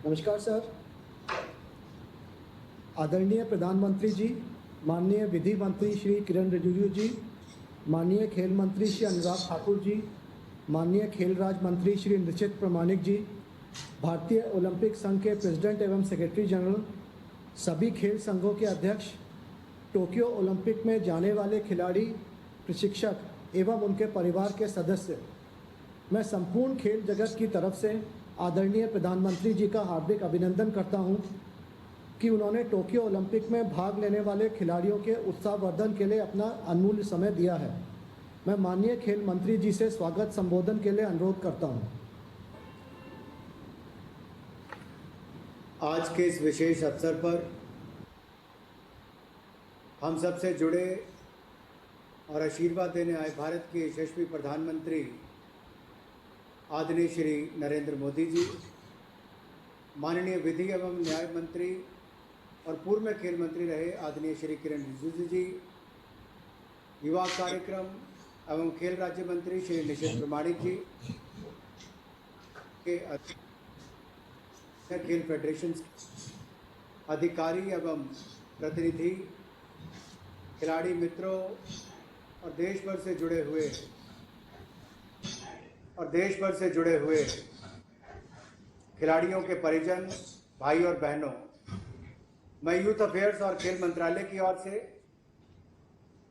नमस्कार सर। आदरणीय प्रधानमंत्री जी, माननीय विधि मंत्री श्री किरण रिजिजू जी, माननीय खेल मंत्री श्री अनुराग ठाकुर जी, माननीय खेल राज्य मंत्री श्री निश्चित प्रामाणिक जी, भारतीय ओलंपिक संघ के प्रेसिडेंट एवं सेक्रेटरी जनरल, सभी खेल संघों के अध्यक्ष, टोक्यो ओलंपिक में जाने वाले खिलाड़ी, प्रशिक्षक एवं उनके परिवार के सदस्य, मैं संपूर्ण खेल जगत की तरफ से आदरणीय प्रधानमंत्री जी का हार्दिक अभिनंदन करता हूं कि उन्होंने टोक्यो ओलंपिक में भाग लेने वाले खिलाड़ियों के उत्साहवर्धन के लिए अपना अमूल्य समय दिया है। मैं माननीय खेल मंत्री जी से स्वागत संबोधन के लिए अनुरोध करता हूं। आज के इस विशेष अवसर पर हम सबसे जुड़े और आशीर्वाद देने आए भारत के यशस्वी प्रधानमंत्री आदरणीय श्री नरेंद्र मोदी जी, माननीय विधि एवं न्याय मंत्री और पूर्व में खेल मंत्री रहे आदरणीय श्री किरण रिजिजू जी, युवा कार्यक्रम एवं खेल राज्य मंत्री श्री निश्चित प्रामाणिक जी के खेल फेडरेशन अधिकारी एवं प्रतिनिधि, खिलाड़ी मित्रों और देश भर से जुड़े हुए खिलाड़ियों के परिजन, भाई और बहनों, मैं यूथ अफेयर्स और खेल मंत्रालय की ओर से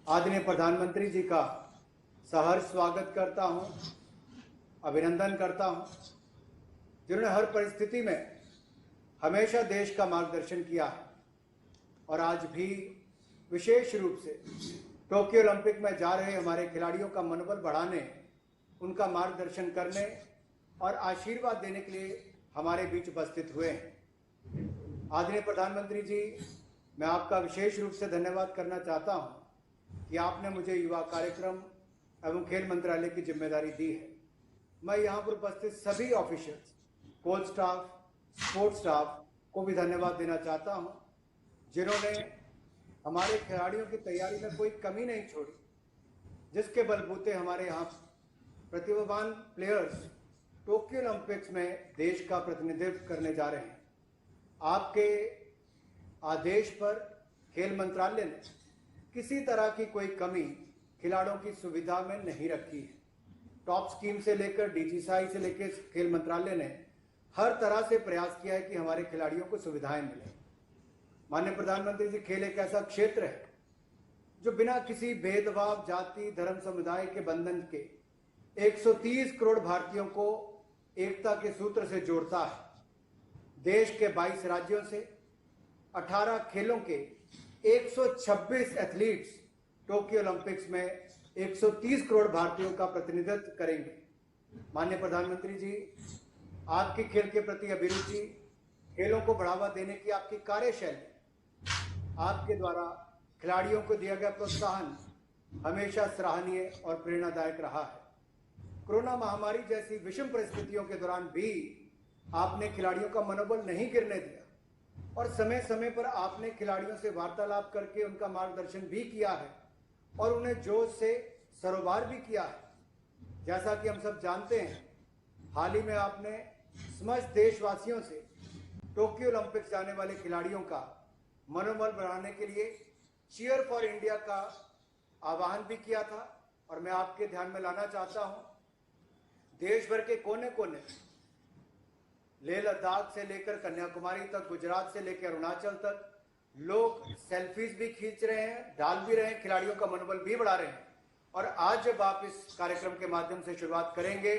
आदरणीय प्रधानमंत्री जी का सहर्ष स्वागत करता हूं, अभिनंदन करता हूं, जिन्होंने हर परिस्थिति में हमेशा देश का मार्गदर्शन किया है और आज भी विशेष रूप से टोक्यो ओलंपिक में जा रहे हमारे खिलाड़ियों का मनोबल बढ़ाने, उनका मार्गदर्शन करने और आशीर्वाद देने के लिए हमारे बीच उपस्थित हुए हैं। आदरणीय प्रधानमंत्री जी, मैं आपका विशेष रूप से धन्यवाद करना चाहता हूं कि आपने मुझे युवा कार्यक्रम एवं खेल मंत्रालय की जिम्मेदारी दी है। मैं यहाँ पर उपस्थित सभी officers, coach staff, sports staff को भी धन्यवाद देना चाहता हूँ, जिन्होंने हमारे खिलाड़ियों की तैयारी में कोई कमी नहीं छोड़ी, जिसके बलबूते हमारे यहाँ प्रतिभावान प्लेयर्स टोक्यो ओलंपिक्स में देश का प्रतिनिधित्व करने जा रहे हैं। आपके आदेश पर खेल मंत्रालय ने किसी तरह की कोई कमी खिलाड़ियों की सुविधा में नहीं रखी है। टॉप स्कीम से लेकर डीजीसाई से लेकर खेल मंत्रालय ने हर तरह से प्रयास किया है कि हमारे खिलाड़ियों को सुविधाएं मिले। माननीय प्रधानमंत्री जी, खेल एक ऐसा क्षेत्र है जो बिना किसी भेदभाव, जाति, धर्म, समुदाय के बंधन के 130 करोड़ भारतीयों को एकता के सूत्र से जोड़ता है। देश के 22 राज्यों से 18 खेलों के 126 एथलीट्स टोक्यो ओलंपिक्स में 130 करोड़ भारतीयों का प्रतिनिधित्व करेंगे। माननीय प्रधानमंत्री जी, आपकी खेल के प्रति अभिरुचि, खेलों को बढ़ावा देने की आपकी कार्यशैली, आपके द्वारा खिलाड़ियों को दिया गया प्रोत्साहन हमेशा सराहनीय और प्रेरणादायक रहा है। कोरोना महामारी जैसी विषम परिस्थितियों के दौरान भी आपने खिलाड़ियों का मनोबल नहीं गिरने दिया और समय समय पर आपने खिलाड़ियों से वार्तालाप करके उनका मार्गदर्शन भी किया है और उन्हें जोश से सरोबार भी किया है। जैसा कि हम सब जानते हैं, हाल ही में आपने समस्त देशवासियों से टोक्यो ओलंपिक्स जाने वाले खिलाड़ियों का मनोबल बढ़ाने के लिए चीयर फॉर इंडिया का आह्वान भी किया था और मैं आपके ध्यान में लाना चाहता हूं, देश भर के कोने कोने, लेह लद्दाख से लेकर कन्याकुमारी तक, गुजरात से लेकर अरुणाचल तक लोग सेल्फीज भी खींच रहे हैं, डाल भी रहे हैं, खिलाड़ियों का मनोबल भी बढ़ा रहे हैं। और आज जब आप इस कार्यक्रम के माध्यम से शुरुआत करेंगे,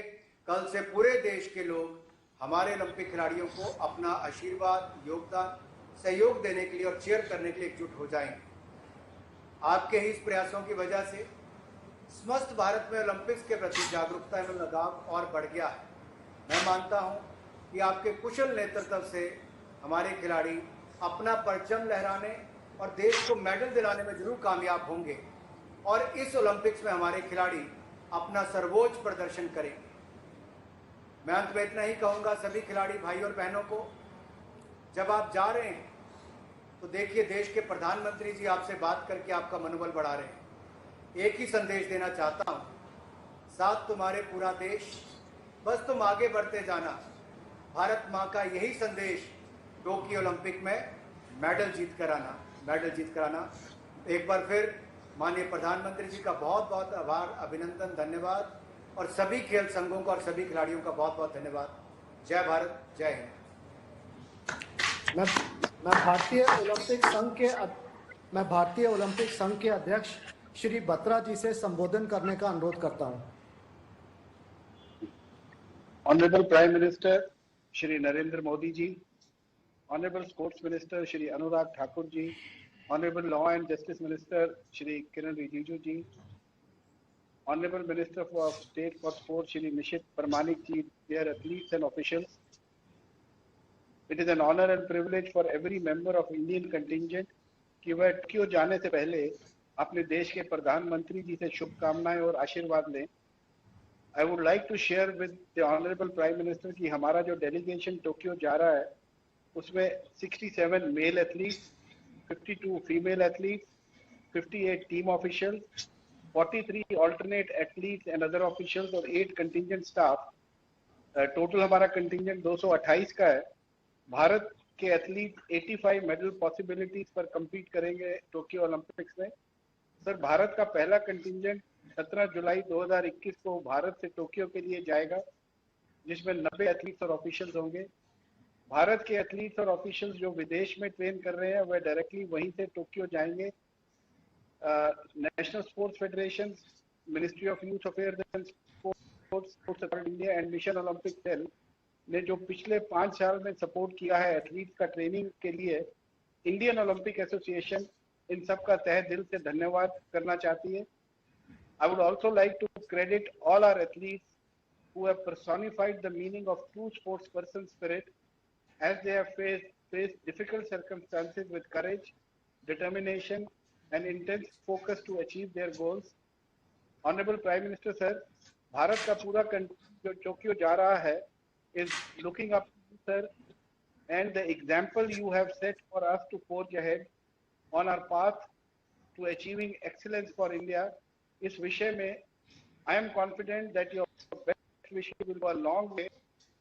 कल से पूरे देश के लोग हमारे ओलंपिक खिलाड़ियों को अपना आशीर्वाद, योगदान, सहयोग देने के लिए और चीयर करने के लिए एकजुट हो जाएंगे। आपके ही इस प्रयासों की वजह से समस्त भारत में ओलंपिक्स के प्रति जागरूकता एवं लगाव और बढ़ गया है। मैं मानता हूं कि आपके कुशल नेतृत्व से हमारे खिलाड़ी अपना परचम लहराने और देश को मेडल दिलाने में जरूर कामयाब होंगे और इस ओलंपिक्स में हमारे खिलाड़ी अपना सर्वोच्च प्रदर्शन करेंगे। मैं अंत में इतना ही कहूंगा सभी खिलाड़ी भाई और बहनों को, जब आप जा रहे हैं तो देखिए देश के प्रधानमंत्री जी आपसे बात करके आपका मनोबल बढ़ा रहे हैं। एक ही संदेश देना चाहता हूं, साथ तुम्हारे पूरा देश, बस तुम आगे बढ़ते जाना, भारत माँ का यही संदेश टोक्यो ओलंपिक में मेडल जीत कर आना। एक बार फिर माननीय प्रधानमंत्री जी का बहुत बहुत आभार, अभिनंदन, धन्यवाद, और सभी खेल संघों का और सभी खिलाड़ियों का बहुत बहुत धन्यवाद। जय भारत, जय हिंद। मैं मैं भारतीय ओलंपिक संघ के अध्यक्ष श्री बत्रा जी से संबोधन करने का अनुरोध करता हूं। Honorable Prime Minister Shri Narendra Modi ji, Honorable Sports Minister Shri Anurag Thakur ji, Honorable Law and Justice Minister Shri Kiran Rijiju ji, Honorable Minister of State for Sport Shri Nishit Pramanik ji, dear athletes and officials, it is an honor and privilege for every member of Indian contingent कि वह Tokyo जाने से पहले अपने देश के प्रधानमंत्री जी से शुभकामनाएं और आशीर्वाद लें। I would like to share with the Honorable Prime Minister कि हमारा जो delegation टोक्यो जा रहा है उसमें 67 male athletes, 52 female athletes, 58 team officials, 43 alternate athletes and other officials और 8 contingent staff, total हमारा contingent 228 का है। भारत के एथलीट 85 मेडल पॉसिबिलिटीज पर compete करेंगे टोक्यो ओलंपिक्स में। सर, भारत का पहला कंटिंजेंट 17 जुलाई 2021 को भारत से टोक्यो के लिए जाएगा, जिसमें 90 एथलीट्स और ऑफिशियल्स होंगे। भारत के एथलीट्स और ऑफिशियल्स जो विदेश में ट्रेन कर रहे हैं वह डायरेक्टली वहीं से टोक्यो जाएंगे। National sports federation, ministry of youth affairs and sports authority India and mission Olympic cell ने जो पिछले 5 साल में सपोर्ट किया है एथलीट्स का ट्रेनिंग के लिए, इंडियन ओलंपिक एसोसिएशन इन सब का तहे दिल से धन्यवाद करना चाहती है। I would also like to credit all our athletes who have personified the meaning of true sports person spirit as they have faced difficult circumstances with courage, determination and intense focus to achieve their goals. Honorable Prime Minister sir, Bharat का पूरा जो Tokyo जा रहा है is looking up to you sir, and the example you have set for us to forge ahead on our path to achieving excellence for India. इस विषय में I am confident that your best wishes will go a long way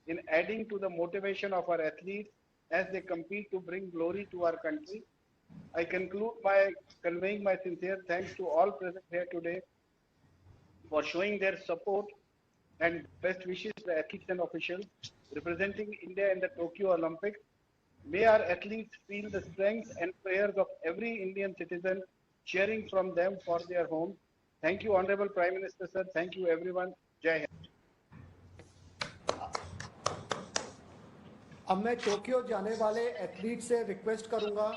in adding to the motivation of our athletes as they compete to bring glory to our country. I conclude by conveying my sincere thanks to all present here today for showing their support and best wishes to the athletes and officials representing India in the Tokyo Olympics. May our athletes feel the strength and prayers of every Indian citizen cheering from them for their homes. Thank you, Honorable Prime Minister, sir. Thank you, everyone. Jai Hind. अब मैं Tokyo जाने वाले athlete से request करूंगा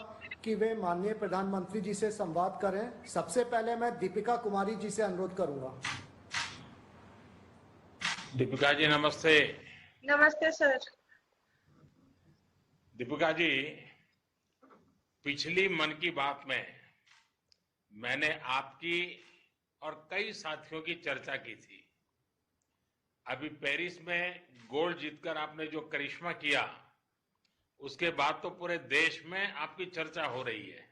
कि वे माननीय प्रधानमंत्री जी से संवाद करें। सबसे पहले मैं दीपिका कुमारी जी से अनुरोध करूंगा। दीपिका जी नमस्ते। नमस्ते सर। दीपिका जी, पिछली मन की बात में मैंने आपकी और कई साथियों की चर्चा की थी। अभी पेरिस में गोल्ड जीतकर आपने जो करिश्मा किया, उसके बाद तो पूरे देश में आपकी चर्चा हो रही है।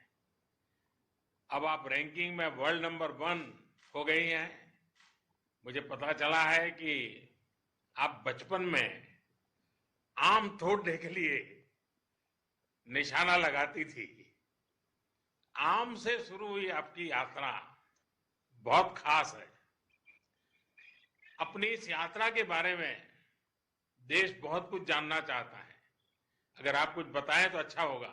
अब आप रैंकिंग में वर्ल्ड नंबर 1 हो गई हैं। मुझे पता चला है कि आप बचपन में आम तोड़ने के लिए निशाना लगाती थी। आम से शुरू हुई आपकी यात्रा बहुत खास है। अपनी इस यात्रा के बारे में देश बहुत कुछ जानना चाहता है। अगर आप कुछ बताएं तो अच्छा होगा।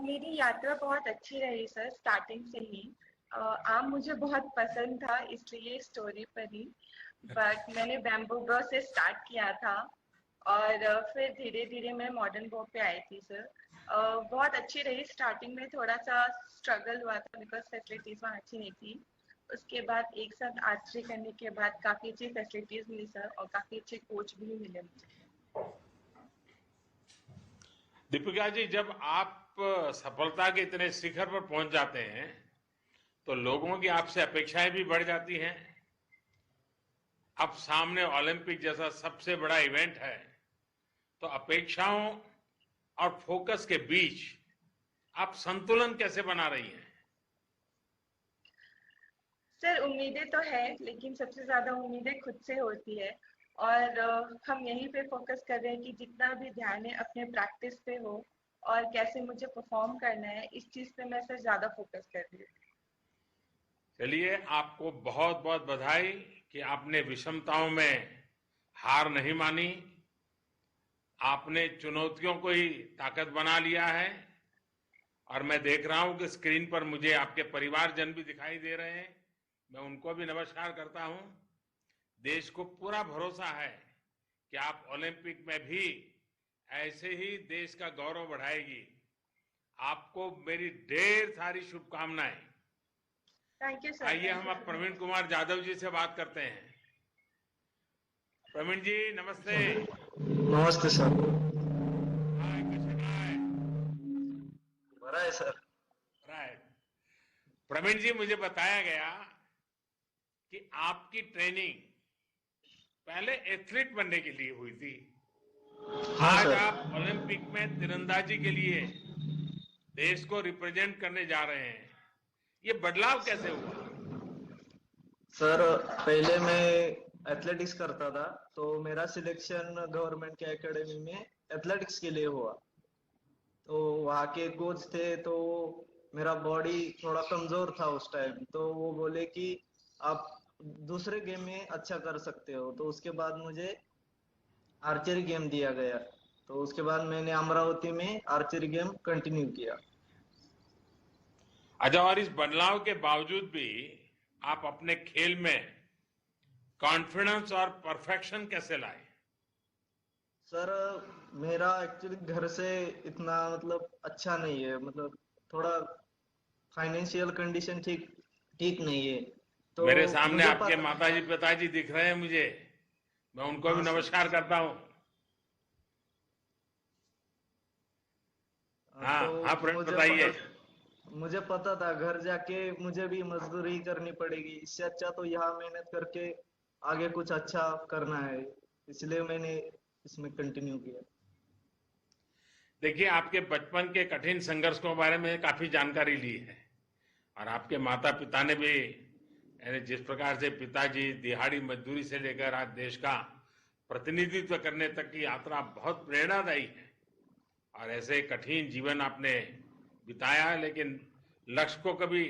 मेरी यात्रा बहुत अच्छी रही सर, स्टार्टिंग से ही। आम मुझे बहुत पसंद था, इसलिए स्टोरी पर ही। बट मैंने बैम्बू ब्रो से स्टार्ट किया था और फिर धीरे धीरे मैं मॉडर्न बो पे आई थी सर। बहुत अच्छी रही। स्टार्टिंग में थोड़ा सा स्ट्रगल हुआ था बिकॉज फैसिलिटीज वहाँ अच्छी नहीं थी। उसके बाद एक साथ आर्चरी करने के बाद काफी अच्छी फैसिलिटीज मिली सर और काफी अच्छे कोच भी मिले मुझे। दीपिका जी, जब आप सफलता के इतने शिखर पर पहुंच जाते हैं तो लोगों की आपसे अपेक्षाएं भी बढ़ जाती हैं। अब सामने ओलंपिक जैसा सबसे बड़ा इवेंट है, तो अपेक्षाओं और फोकस के बीच आप संतुलन कैसे बना रही हैं? सर उम्मीदें तो है, लेकिन सबसे ज्यादा उम्मीदें खुद से होती है। और हम यहीं पे फोकस कर रहे हैं कि जितना भी ध्यान है अपने प्रैक्टिस पे हो और कैसे मुझे परफॉर्म करना है, इस चीज पे मैं सर ज्यादा फोकस कर रही हूँ। चलिए, आपको बहुत बहुत बधाई कि आपने विषमताओं में हार नहीं मानी। आपने चुनौतियों को ही ताकत बना लिया है। और मैं देख रहा हूं कि स्क्रीन पर मुझे आपके परिवारजन भी दिखाई दे रहे हैं। मैं उनको भी नमस्कार करता हूं। देश को पूरा भरोसा है कि आप ओलंपिक में भी ऐसे ही देश का गौरव बढ़ाएगी। आपको मेरी ढेर सारी शुभकामनाएं। Thank you sir. आइए हम अब प्रवीण कुमार जाधव जी से बात करते हैं। प्रवीण जी नमस्ते। नमस्ते सर। हाय, कसे काय? बरा है सर। राइट। प्रवीण जी, मुझे बताया गया कि आपकी ट्रेनिंग पहले एथलीट बनने के लिए हुई थी। हाँ आज सर। आप ओलंपिक में तीरंदाजी के लिए देश को रिप्रेजेंट करने जा रहे हैं। ये बदलाव कैसे हुआ? सर पहले मैं एथलेटिक्स करता था, तो मेरा सिलेक्शन गवर्नमेंट के एकेडमी में एथलेटिक्स के लिए हुआ। तो वहाँ के कोच थे, तो मेरा बॉडी थोड़ा कमजोर था उस टाइम, तो वो बोले कि आप दूसरे गेम में अच्छा कर सकते हो। तो उसके बाद मुझे आर्चरी गेम दिया गया। तो उसके बाद मैंने अमरावती में आर्चरी गेम कंटिन्यू किया। अच्छा, और इस बदलाव के बावजूद भी आप अपने खेल में कॉन्फिडेंस और परफेक्शन कैसे लाए? सर मेरा एक्चुअली घर से इतना मतलब अच्छा नहीं है, मतलब थोड़ा फाइनेंशियल कंडीशन ठीक ठीक नहीं है। तो मेरे सामने मुझे आपके पता। माताजी पिताजी दिख रहे हैं मुझे। मैं उनको भी हाँ सर। नमस्कार करता हूं। हाँ तो हाँ, प्रवीण बताइए। मुझे पता था घर जाके मुझे भी मजदूरी करनी पड़ेगी, इससे अच्छा तो यहाँ मेहनत करके आगे कुछ अच्छा करना है, इसलिए मैंने इसमें कंटिन्यू किया। देखिए, आपके बचपन के कठिन संघर्ष के बारे में काफी जानकारी ली है। और आपके माता पिता ने भी, यानी जिस प्रकार से पिताजी दिहाड़ी मजदूरी से लेकर आज देश का प्रतिनिधित्व करने तक की यात्रा बहुत प्रेरणादायी है। और ऐसे कठिन जीवन आपने बिताया, लेकिन लक्ष्य को कभी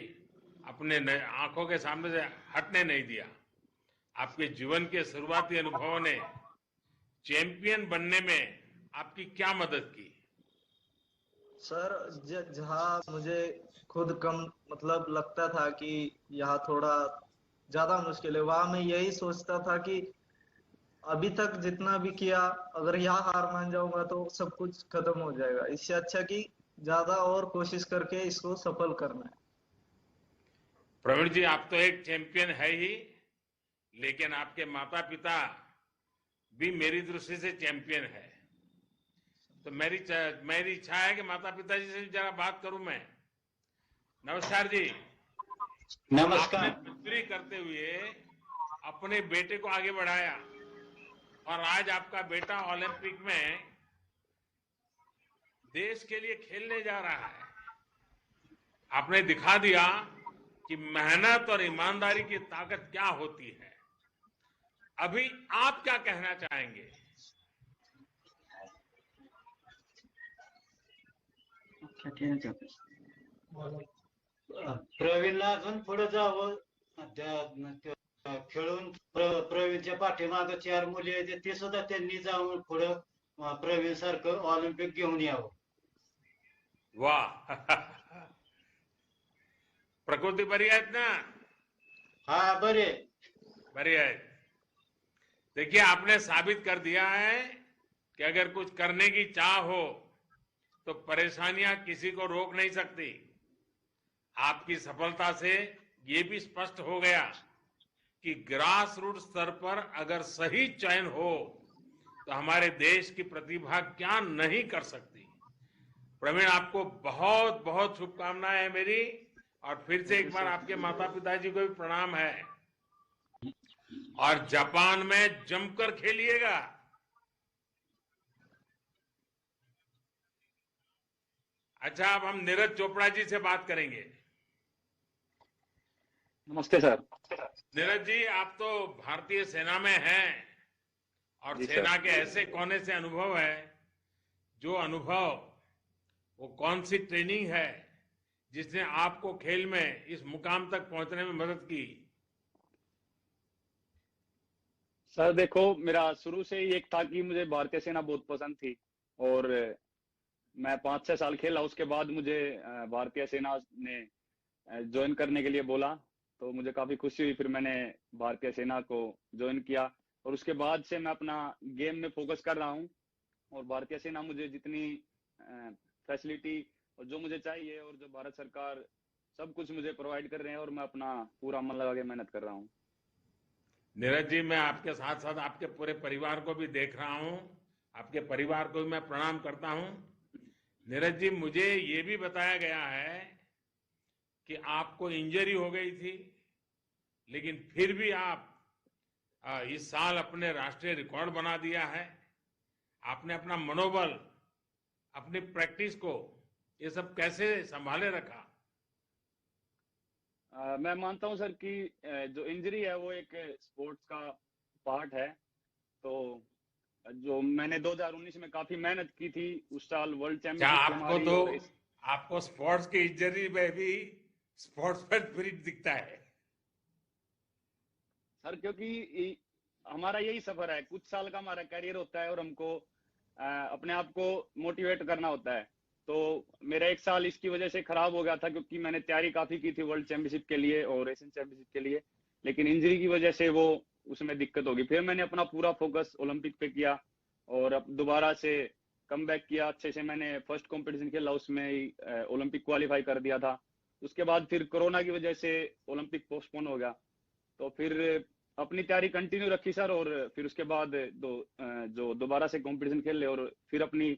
अपने आंखों के सामने से हटने नहीं दिया। आपके जीवन के शुरुआती अनुभवों ने चैंपियन बनने में आपकी क्या मदद की? सर जहाँ मुझे खुद कम मतलब लगता था कि यहाँ थोड़ा ज्यादा मुश्किल है, वहां मैं यही सोचता था कि अभी तक जितना भी किया, अगर यहाँ हार मान जाऊंगा तो सब कुछ खत्म हो जाएगा। इससे अच्छा कि ज्यादा और कोशिश करके इसको सफल करना है। प्रवीण जी, आप तो एक चैंपियन है ही, लेकिन आपके माता पिता भी मेरी दृष्टि से चैंपियन है। तो मेरी इच्छा है कि माता पिता जी से जरा बात करूं मैं। नमस्कार जी। आपने नमस्कार। मजदूरी करते हुए अपने बेटे को आगे बढ़ाया और आज आपका बेटा ओलंपिक में देश के लिए खेलने जा रहा है। आपने दिखा दिया कि मेहनत और ईमानदारी की ताकत क्या होती है। अभी आप क्या कहना चाहेंगे? प्रवीणला अजून पुढे जावं. खेळून प्रवीणच्या पाठीमागे 4 मुली आहेत, ते सुद्धा त्यांनी जाऊन पुढे प्रवीण सारखं ऑलिम्पिक घेऊन यावं. वाह! प्रकृती बरी आहेत ना? हा बरे. बरी है। देखिए, आपने साबित कर दिया है कि अगर कुछ करने की चाह हो तो परेशानियां किसी को रोक नहीं सकती। आपकी सफलता से ये भी स्पष्ट हो गया कि ग्रास रूट स्तर पर अगर सही चयन हो तो हमारे देश की प्रतिभा क्या नहीं कर सकती। प्रवीण, आपको बहुत बहुत शुभकामनाएं हैं मेरी। और फिर से एक बार आपके माता पिताजी को भी प्रणाम है। और जापान में जमकर खेलिएगा। अच्छा, अब हम नीरज चोपड़ा जी से बात करेंगे। नमस्ते सर। नीरज जी, आप तो भारतीय सेना में हैं और जी सर। सेना के ऐसे कोने से अनुभव है, जो अनुभव, वो कौन सी ट्रेनिंग है जिसने आपको खेल में इस मुकाम तक पहुंचने में मदद की? सर देखो, मेरा शुरू से ही एक था कि मुझे भारतीय सेना बहुत पसंद थी और मैं 5-6 साल खेला। उसके बाद मुझे भारतीय सेना ने ज्वाइन करने के लिए बोला, तो मुझे काफी खुशी हुई। फिर मैंने भारतीय सेना को ज्वाइन किया और उसके बाद से मैं अपना गेम में फोकस कर रहा हूँ और भारतीय सेना मुझे जितनी फैसिलिटी और जो मुझे चाहिए और जो भारत सरकार सब कुछ मुझे प्रोवाइड कर रहे हैं और मैं अपना पूरा मन लगा के मेहनत कर रहा हूँ। नीरज जी, मैं आपके साथ साथ आपके पूरे परिवार को भी देख रहा हूं, आपके परिवार को भी मैं प्रणाम करता हूं। नीरज जी, मुझे ये भी बताया गया है कि आपको इंजरी हो गई थी, लेकिन फिर भी आप इस साल अपने राष्ट्रीय रिकॉर्ड बना दिया है। आपने अपना मनोबल, अपनी प्रैक्टिस को, ये सब कैसे संभाले रखा? मैं मानता हूं सर कि जो इंजरी है वो एक स्पोर्ट्स का पार्ट है। तो जो मैंने 2019 में काफी मेहनत की थी, उस साल वर्ल्ड क्या चैंपियनशिप थी आपको हमारी तो, और आपको स्पोर्ट्स की इंजरी में भी स्पोर्ट्स पर स्पिरिट दिखता है? सर क्योंकि हमारा यही सफर है, कुछ साल का हमारा करियर होता है और हमको अपने आप को मोटिवेट करना होता है। तो मेरा एक साल इसकी वजह से खराब हो गया था क्योंकि मैंने तैयारी काफी की थी वर्ल्ड चैंपियनशिप के लिए और एशियन चैंपियनशिप के लिए, लेकिन इंजरी की वजह से वो उसमें दिक्कत होगी। फिर मैंने अपना पूरा फोकस ओलंपिक पे किया और अब दोबारा से कम बैक किया अच्छे से। मैंने फर्स्ट कंपटीशन खेला, उसमें ही ओलंपिक क्वालिफाई कर दिया था। उसके बाद फिर कोरोना की वजह से ओलंपिक पोस्टपोन हो गया, तो फिर अपनी तैयारी कंटिन्यू रखी सर और फिर उसके बाद जो दोबारा से कंपटीशन खेल ले और फिर अपनी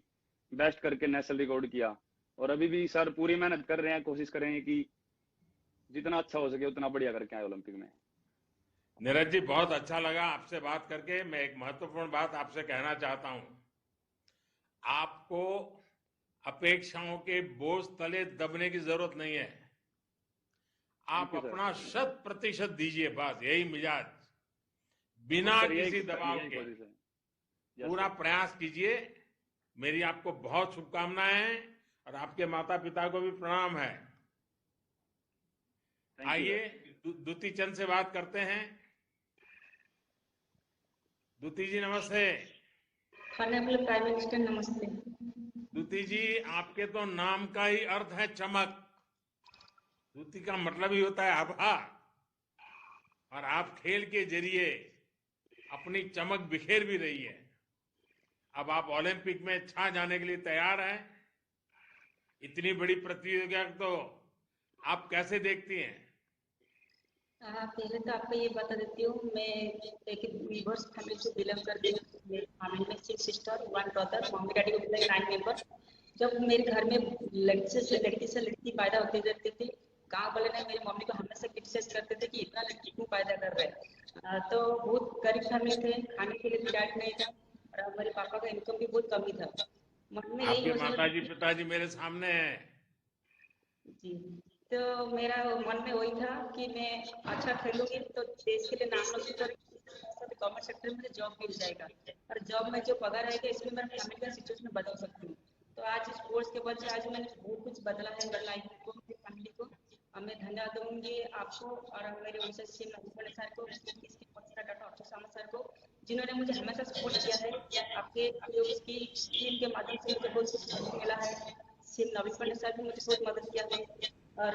बेस्ट करके नेशनल रिकॉर्ड किया। और अभी भी सर पूरी मेहनत कर रहे हैं, कोशिश कर रहे हैं कि जितना अच्छा हो सके उतना बढ़िया करके आए ओलंपिक में। नीरज जी, बहुत अच्छा लगा आपसे बात करके। मैं एक महत्वपूर्ण बात आपसे कहना चाहता हूं। आपको अपेक्षाओं के बोझ तले दबने की जरूरत नहीं है। आप थैंक यू सर। अपना 100% दीजिए, बस यही मिजाज, बिना सर किसी दबाव यही के कोशिश है। यस पूरा सर। प्रयास कीजिए। मेरी आपको बहुत शुभकामनाएं हैं और आपके माता पिता को भी प्रणाम है। थैंक यू आइए सर। द्युति चंद से बात करते हैं। द्युति जी नमस्ते। ऑनरेबल प्राइम मिनिस्टर नमस्ते। द्युति जी, आपके तो नाम का ही अर्थ है चमक। द्युति का मतलब ही होता है आभा, और आप खेल के जरिए अपनी चमक बिखेर भी रही है। अब आप ओलंपिक में छा जाने के लिए तैयार हैं। इतनी बड़ी प्रतियोगिता तो आप कैसे देखती हैं? पहले तो आपको ये बता देती हूँ, मैं एक वीवर्स फैमिली से बिलोंग करती हूँ। मेरी फैमिली में 6 सिस्टर 1 ब्रदर, मम्मी डैडी को मिला 9 मेंबर। जब मेरे घर में लड़की से लड़की पैदा होते रहती थी, गांव वाले ने मेरी मम्मी को हमेशा क्रिटिसाइज करते थे कि इतना लड़की क्यों पैदा कर रहे हैं। तो बहुत गरीब फैमिली थे, खाने के लिए भी डैडी नहीं था और मेरे पापा का इनकम भी बहुत कम ही था। मन में यही आपके योजना माताजी पिताजी मेरे सामने हैं। जी, तो मेरा मन में वही था कि मैं अच्छा खेलूंगी तो देश के लिए नाम रोशन करूंगी, गवर्नमेंट सेक्टर में मुझे जॉब मिल जाएगा और जॉब में जो पगार रहेगा इसमें मेरा फैमिली का सिचुएशन बदल सकती हूँ। तो आज स्पोर्ट्स के वजह से आज मैंने बहुत कुछ बदला है मेरी लाइफ को, मेरी फैमिली को। और मैं धन्यवाद दूंगी आपको और मेरे उनसे सीएम नवीन सर को, इसकी डॉक्टर अक्षय सामंत सर को, जिन्होंने मुझे हमेशा सपोर्ट किया है। आपके जो इसकी टीम के माध्यम से मुझे बहुत कुछ मिला है। सीएम नवीन सर भी मुझे बहुत मदद किया है और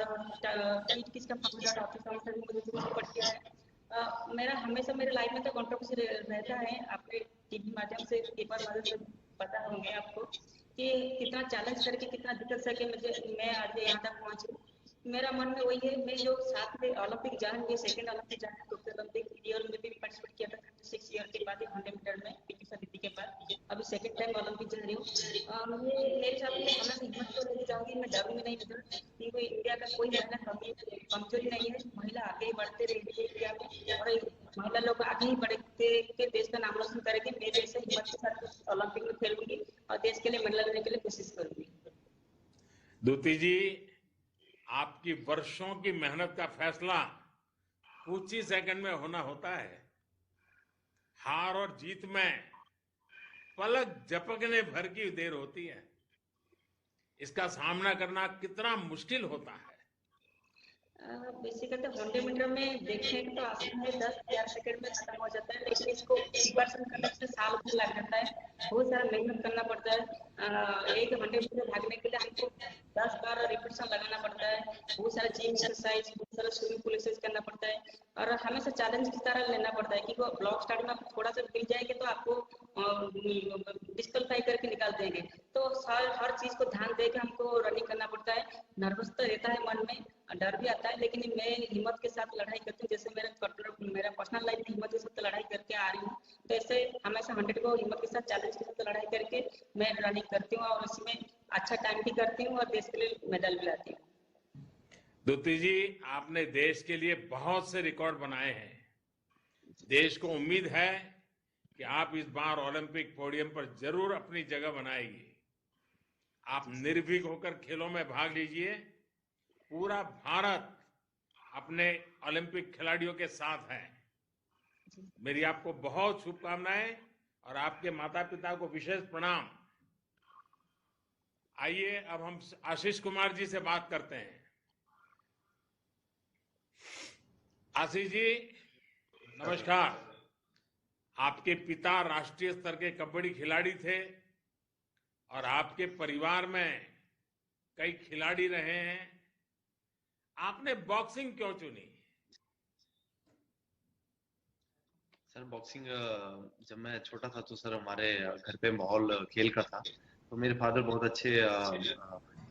किसका डॉक्टर अक्षय सामंत सर भी मुझे बहुत सपोर्ट किया है। मेरा हमेशा मेरे लाइफ में तो कंट्रोवर्सी रहता है। आपके टीवी माध्यम से पेपर माध्यम से पता होंगे आपको कि कितना चैलेंज करके कितना दिक्कत करके मैं आज यहाँ तक पहुँची। मेरा मन में वही है, मैं जो साथ में ओलंपिक जाऊंगी, सेकंड ओलंपिक जाना टोक्यो ओलंपिक ईयर में भी पार्टिसिपेट किया था 36 ईयर के बाद 100 मीटर में पीटी समिति के बाद। अभी सेकंड टाइम ओलंपिक जा रही हूँ। मेरे साथ में हमेशा हिम्मत तो लेके जाऊंगी, मैं डरूंगी नहीं इधर, क्योंकि इंडिया का कोई महिला कमजोरी नहीं है। महिला आगे ही बढ़ते रहेगी इंडिया में और महिला लोग आगे ही बढ़ते के देश का नाम रोशन करेंगे। मैं जैसे हिम्मत के साथ ओलंपिक में खेलूंगी और देश के लिए मेडल लेने के लिए कोशिश करूंगी। द्युति जी, आपकी वर्षों की मेहनत का फैसला कुछ ही सेकंड में होना होता है। हार और जीत में पलक झपकने भर की देर होती है। इसका सामना करना कितना मुश्किल होता है। बेसिकली 100 मीटर में देखें तो आसान है, 10-11 सेकंड में खत्म हो जाता है, लेकिन इसको प्रिपरेशन करने में साल भर लग जाता है, बहुत सारा मेहनत करना पड़ता है। एक 100 मीटर भागने के लिए हमको 10 बार रिपीटेशन लगाना पड़ता है, बहुत सारा जिम एक्सरसाइज, बहुत सारा स्विमिंग पूल एक्सरसाइज करना पड़ता है, और हमेशा चैलेंज की तरह लेना पड़ता है कि वो ब्लॉक स्टार्ट में आप थोड़ा सा गिर जाएंगे तो आपको डिस्क्वालीफाई करके निकाल देंगे। तो हर चीज को ध्यान दे के हमको रनिंग करना पड़ता है। नर्वस तो रहता है मन में, डर भी आता है, लेकिन मैं हिम्मत के साथ लड़ाई करती हूँ। जैसे मेरा पर्सनल लाइफ में हिम्मत के साथ लड़ाई करके आ रही हूँ, तो ऐसे हमेशा 100 को हिम्मत के साथ, चैलेंज के साथ लड़ाई करके मैं रनिंग करती हूँ, और इसमें अच्छा टाइम भी करती हूँ और देश के लिए मेडल भी लाती हूँ। द्युति जी, आपने देश के लिए बहुत से रिकॉर्ड बनाए हैं। देश को उम्मीद है कि आप इस बार ओलंपिक पोडियम पर जरूर अपनी जगह बनाएगी। आप निर्भीक होकर खेलों में भाग लीजिए। पूरा भारत अपने ओलंपिक खिलाड़ियों के साथ है। मेरी आपको बहुत शुभकामनाएं और आपके माता पिता को विशेष प्रणाम। आइए अब हम आशीष कुमार जी से बात करते हैं। आशीष जी, नमस्कार। आपके पिता राष्ट्रीय स्तर के कबड्डी खिलाड़ी थे और आपके परिवार में कई खिलाड़ी रहे हैं। आपने बॉक्सिंग क्यों चुनी? सर बॉक्सिंग जब मैं छोटा था तो सर हमारे घर पे माहौल खेल का था, तो मेरे फादर बहुत अच्छे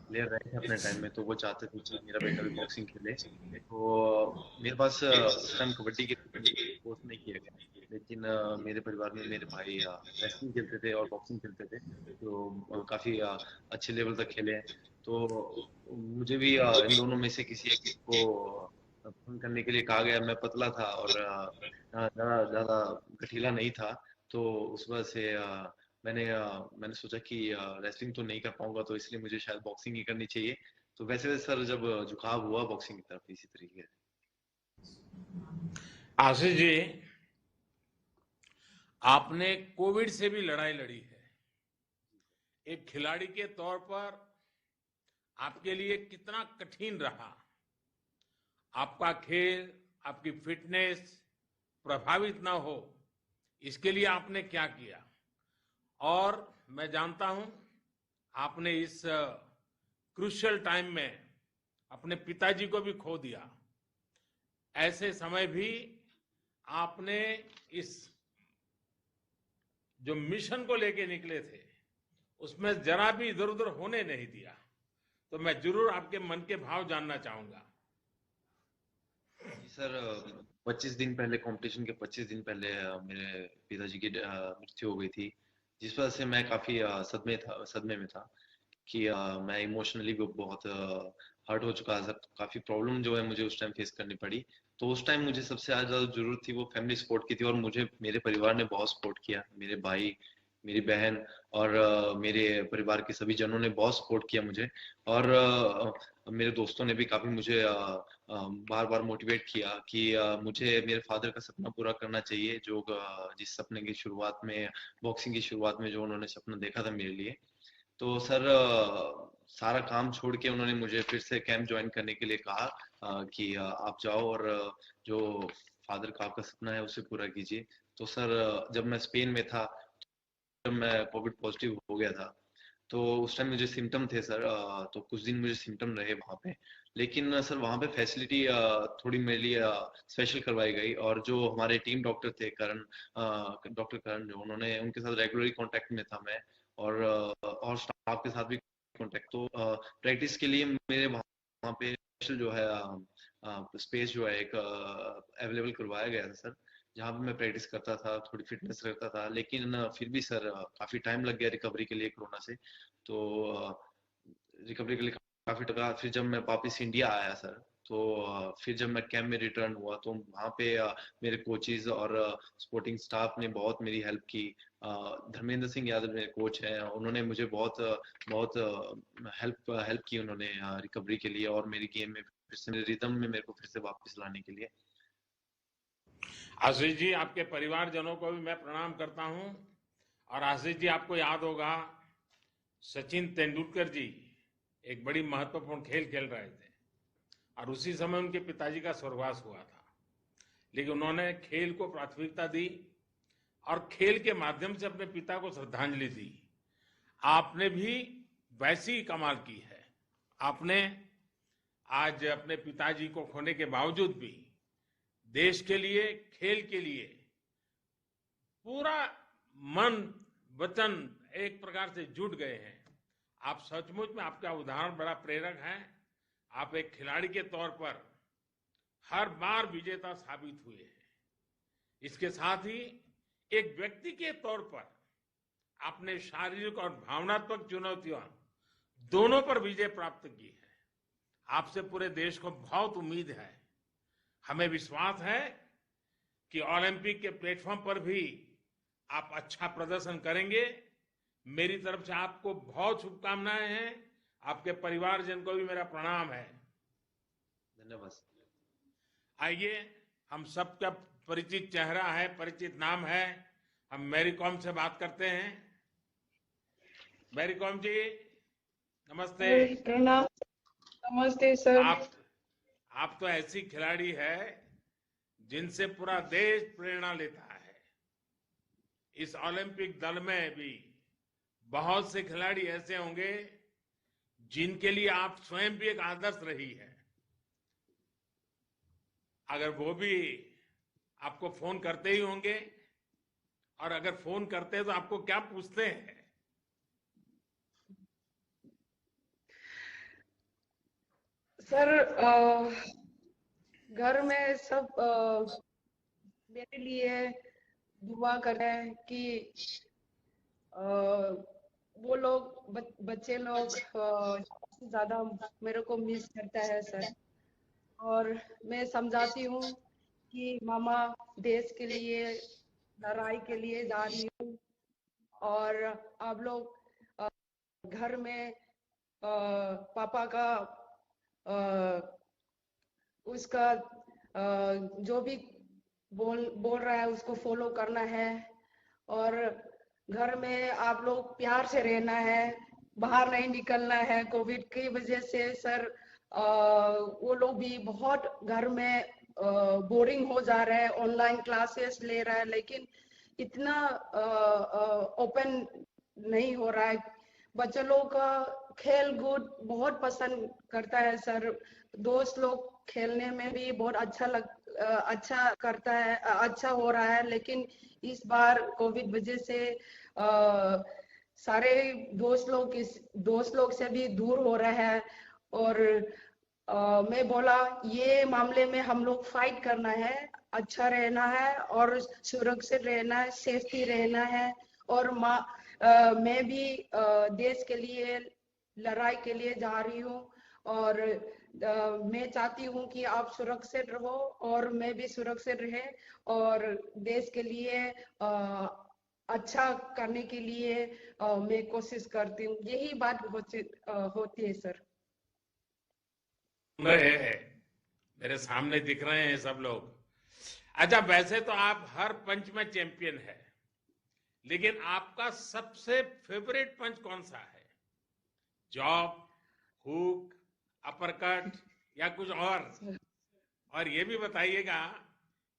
प्लेयर रहे थे अपने टाइम में, तो वो चाहते थे कि मेरा बेटा भी बॉक्सिंग खेले। तो मेरे पास उस टाइम कबड्डी के कोर्स नहीं किया गया, लेकिन मेरे परिवार में मेरे भाई रेसलिंग खेलते थे और बॉक्सिंग खेलते थे, तो काफी अच्छे लेवल तक खेले हैं। तो मुझे भी इन दोनों में से किसी एक को फोन करने के लिए कहा गया। मैं पतला था और ज्यादा ज्यादा गठीला नहीं था, तो उस वजह से मैंने सोचा कि रेसलिंग तो नहीं कर पाऊंगा, तो इसलिए मुझे शायद बॉक्सिंग ही करनी चाहिए। तो वैसे सर जब झुकाव हुआ बॉक्सिंग की तरफ इसी तरीके से। आशीष जी, आपने कोविड से भी लड़ाई लड़ी है। एक खिलाड़ी के तौर पर आपके लिए कितना कठिन रहा? आपका खेल, आपकी फिटनेस प्रभावित ना हो, इसके लिए आपने क्या किया? और मैं जानता हूं आपने इस क्रूशियल टाइम में अपने पिताजी को भी खो दिया। ऐसे समय भी आपने इस जो मिशन को लेके निकले थे उसमें जरा भी इधर उधर होने नहीं दिया। तो मैं जरूर आपके मन के भाव जानना चाहूंगा। सर 25 दिन पहले, कंपटीशन के 25 दिन पहले मेरे पिताजी की मृत्यु हो गई थी, जिस वजह से मैं काफी सदमे में था कि मैं इमोशनली भी बहुत हर्ट हो चुका था। काफी प्रॉब्लम जो है मुझे उस टाइम फेस करनी पड़ी। तो उस टाइम मुझे सबसे ज्यादा जरूरत थी वो फैमिली सपोर्ट की थी, और मुझे मेरे परिवार ने बहुत सपोर्ट किया। मेरे भाई, मेरी बहन और मेरे परिवार के सभी जनों ने बहुत सपोर्ट किया मुझे, और मेरे दोस्तों ने भी काफी मुझे बार बार मोटिवेट किया कि मुझे मेरे फादर का सपना पूरा करना चाहिए, जो जिस सपने की शुरुआत में, बॉक्सिंग की शुरुआत में जो उन्होंने सपना देखा था मेरे लिए। तो सर सारा काम छोड़ के उन्होंने मुझे फिर से कैंप ज्वाइन करने के लिए कहा कि आप जाओ और जो फादर का आपका सपना है उसे पूरा कीजिए। तो सर जब मैं स्पेन में था, जब मैं कोविड पॉजिटिव हो गया था, तो उस टाइम मुझे सिम्टम थे सर। तो कुछ दिन मुझे सिम्टम रहे वहाँ पे, लेकिन सर वहाँ पे फैसिलिटी थोड़ी मेरे लिए स्पेशल करवाई गई, और जो हमारे टीम डॉक्टर थे डॉक्टर करण, जो उन्होंने, उनके साथ रेगुलरली कांटेक्ट में था मैं, और स्टाफ के साथ भी कांटेक्ट। तो प्रैक्टिस के लिए मेरे वहाँ पे स्पेशल जो है स्पेस जो है एक अवेलेबल करवाया गया था सर, जहाँ पे मैं प्रैक्टिस करता था, थोड़ी फिटनेस रहता था। लेकिन फिर भी सर काफी टाइम लग गया रिकवरी के लिए कोरोना से। तो रिकवरी के लिए काफी टका। फिर जब मैं वापस इंडिया आया सर, तो फिर जब मैं कैंप में रिटर्न हुआ, तो वहाँ पे मेरे कोचेज और सपोर्टिंग स्टाफ ने बहुत मेरी हेल्प की। धर्मेंद्र सिंह यादव मेरे कोच हैं, उन्होंने मुझे बहुत बहुत हेल्प की उन्होंने रिकवरी के लिए, और मेरी गेम में फिर से, मेरे रिदम में मेरे को फिर से वापस लाने के लिए। आशीष जी, आपके परिवारजनों को भी मैं प्रणाम करता हूं। और आशीष जी, आपको याद होगा सचिन तेंदुलकर जी एक बड़ी महत्वपूर्ण खेल खेल रहे थे और उसी समय उनके पिताजी का स्वर्गवास हुआ था, लेकिन उन्होंने खेल को प्राथमिकता दी और खेल के माध्यम से अपने पिता को श्रद्धांजलि दी। आपने भी वैसी ही कमाल की है। आपने आज अपने पिताजी को खोने के बावजूद भी देश के लिए, खेल के लिए पूरा मन वचन एक प्रकार से जुट गए हैं। आप सचमुच में, आपका उदाहरण बड़ा प्रेरक है। आप एक खिलाड़ी के तौर पर हर बार विजेता साबित हुए हैं। इसके साथ ही एक व्यक्ति के तौर पर आपने शारीरिक और भावनात्मक चुनौतियों दोनों पर विजय प्राप्त की है। आपसे पूरे देश को बहुत उम्मीद है। हमें विश्वास है कि ओलंपिक के प्लेटफॉर्म पर भी आप अच्छा प्रदर्शन करेंगे। मेरी तरफ से आपको बहुत शुभकामनाएं हैं। आपके परिवारजन को भी मेरा प्रणाम है। धन्यवाद। आइए, हम सबका परिचित चेहरा है, परिचित नाम है, हम मैरी कॉम से बात करते हैं। मैरी कॉम जी, नमस्ते। प्रणाम। नमस्ते सर। आप तो ऐसी खिलाड़ी है जिनसे पूरा देश प्रेरणा लेता है। इस ओलंपिक दल में भी बहुत से खिलाड़ी ऐसे होंगे जिनके लिए आप स्वयं भी एक आदर्श रही है। अगर वो भी आपको फोन करते ही होंगे, और अगर फोन करते हैं तो आपको क्या पूछते हैं? सर, घर में सब मेरे लिए दुआ करें कि वो लोग बच्चे लोग ज्यादा मेरे को मिस करता है सर। और मैं समझाती हूँ कि मामा देश के लिए लड़ाई के लिए जा रही हूँ, और आप लोग घर में पापा का उसका जो भी बोल रहा है उसको फॉलो करना है, और घर में आप लोग प्यार से रहना है, बाहर नहीं निकलना है। कोविड की वजह से सर वो लोग भी बहुत घर में बोरिंग हो जा रहे हैं, ऑनलाइन क्लासेस ले रहा है, लेकिन इतना ओपन नहीं हो रहा है। बच्चों लोग का खेल कूद बहुत पसंद करता है सर। दोस्त लोग खेलने में भी बहुत अच्छा करता है, अच्छा हो रहा है, लेकिन इस बार कोविड वजह से सारे दोस्त लोग से भी दूर हो रहा है। और मैं बोला ये मामले में हम लोग फाइट करना है, अच्छा रहना है और सुरक्षित रहना है, सेफ्टी रहना है। और मैं भी देश के लिए लड़ाई के लिए जा रही हूँ, और मैं चाहती हूँ कि आप सुरक्षित रहो और मैं भी सुरक्षित रहे, और देश के लिए अच्छा करने के लिए मैं कोशिश करती हूँ। यही बात होती है सर। मेरे सामने दिख रहे हैं सब लोग। अच्छा, वैसे तो आप हर पंच में चैंपियन है, लेकिन आपका सबसे फेवरेट पंच कौन सा है? जॉब, हुक, अपरकट या कुछ और ये भी बताइएगा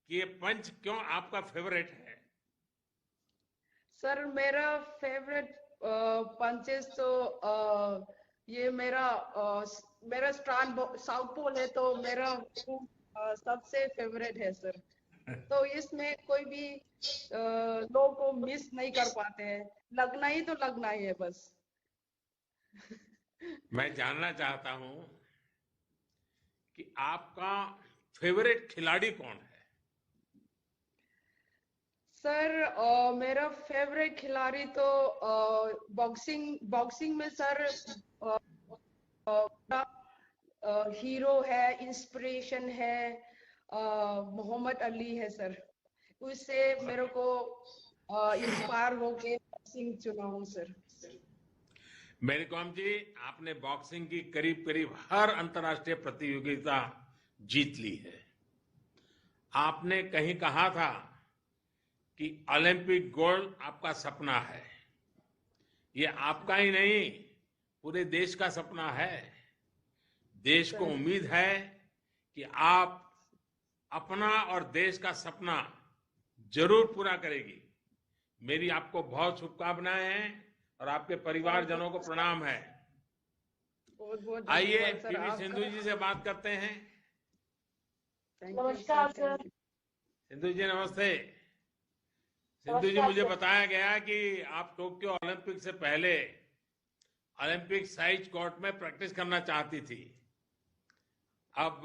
कि ये पंच क्यों आपका फेवरेट है? सर, मेरा फेवरेट पंचेस तो ये मेरा स्ट्रांग साउथ पोल है, तो मेरा सबसे फेवरेट है सर। तो इसमें कोई भी लोग को मिस नहीं कर पाते हैं, लगना ही तो लगना ही है बस। मैं जानना चाहता हूं कि आपका फेवरेट खिलाड़ी कौन है? सर, मेरा फेवरेट खिलाड़ी तो बॉक्सिंग में सर हीरो है, इंस्पिरेशन है, मोहम्मद अली है सर। उससे मेरे को इंस्पायर होके बॉक्सिंग चुना हूँ सर। मैरी कॉम जी, आपने बॉक्सिंग की करीब करीब हर अंतर्राष्ट्रीय प्रतियोगिता जीत ली है। आपने कहीं कहा था कि ओलंपिक गोल्ड आपका सपना है। ये आपका ही नहीं, पूरे देश का सपना है। देश को उम्मीद है कि आप अपना और देश का सपना जरूर पूरा करेगी। मेरी आपको बहुत शुभकामनाएं हैं और आपके परिवारजनों को प्रणाम है। बहुत बहुत आइए धन्यवाद सर पीवी आपका। सिंधु जी से बात करते हैं। नमस्कार सर। सिंधु जी नमस्ते। सिंधु जी, मुझे बताया गया कि आप टोक्यो ओलंपिक से पहले ओलंपिक साइज कोर्ट में प्रैक्टिस करना चाहती थी। अब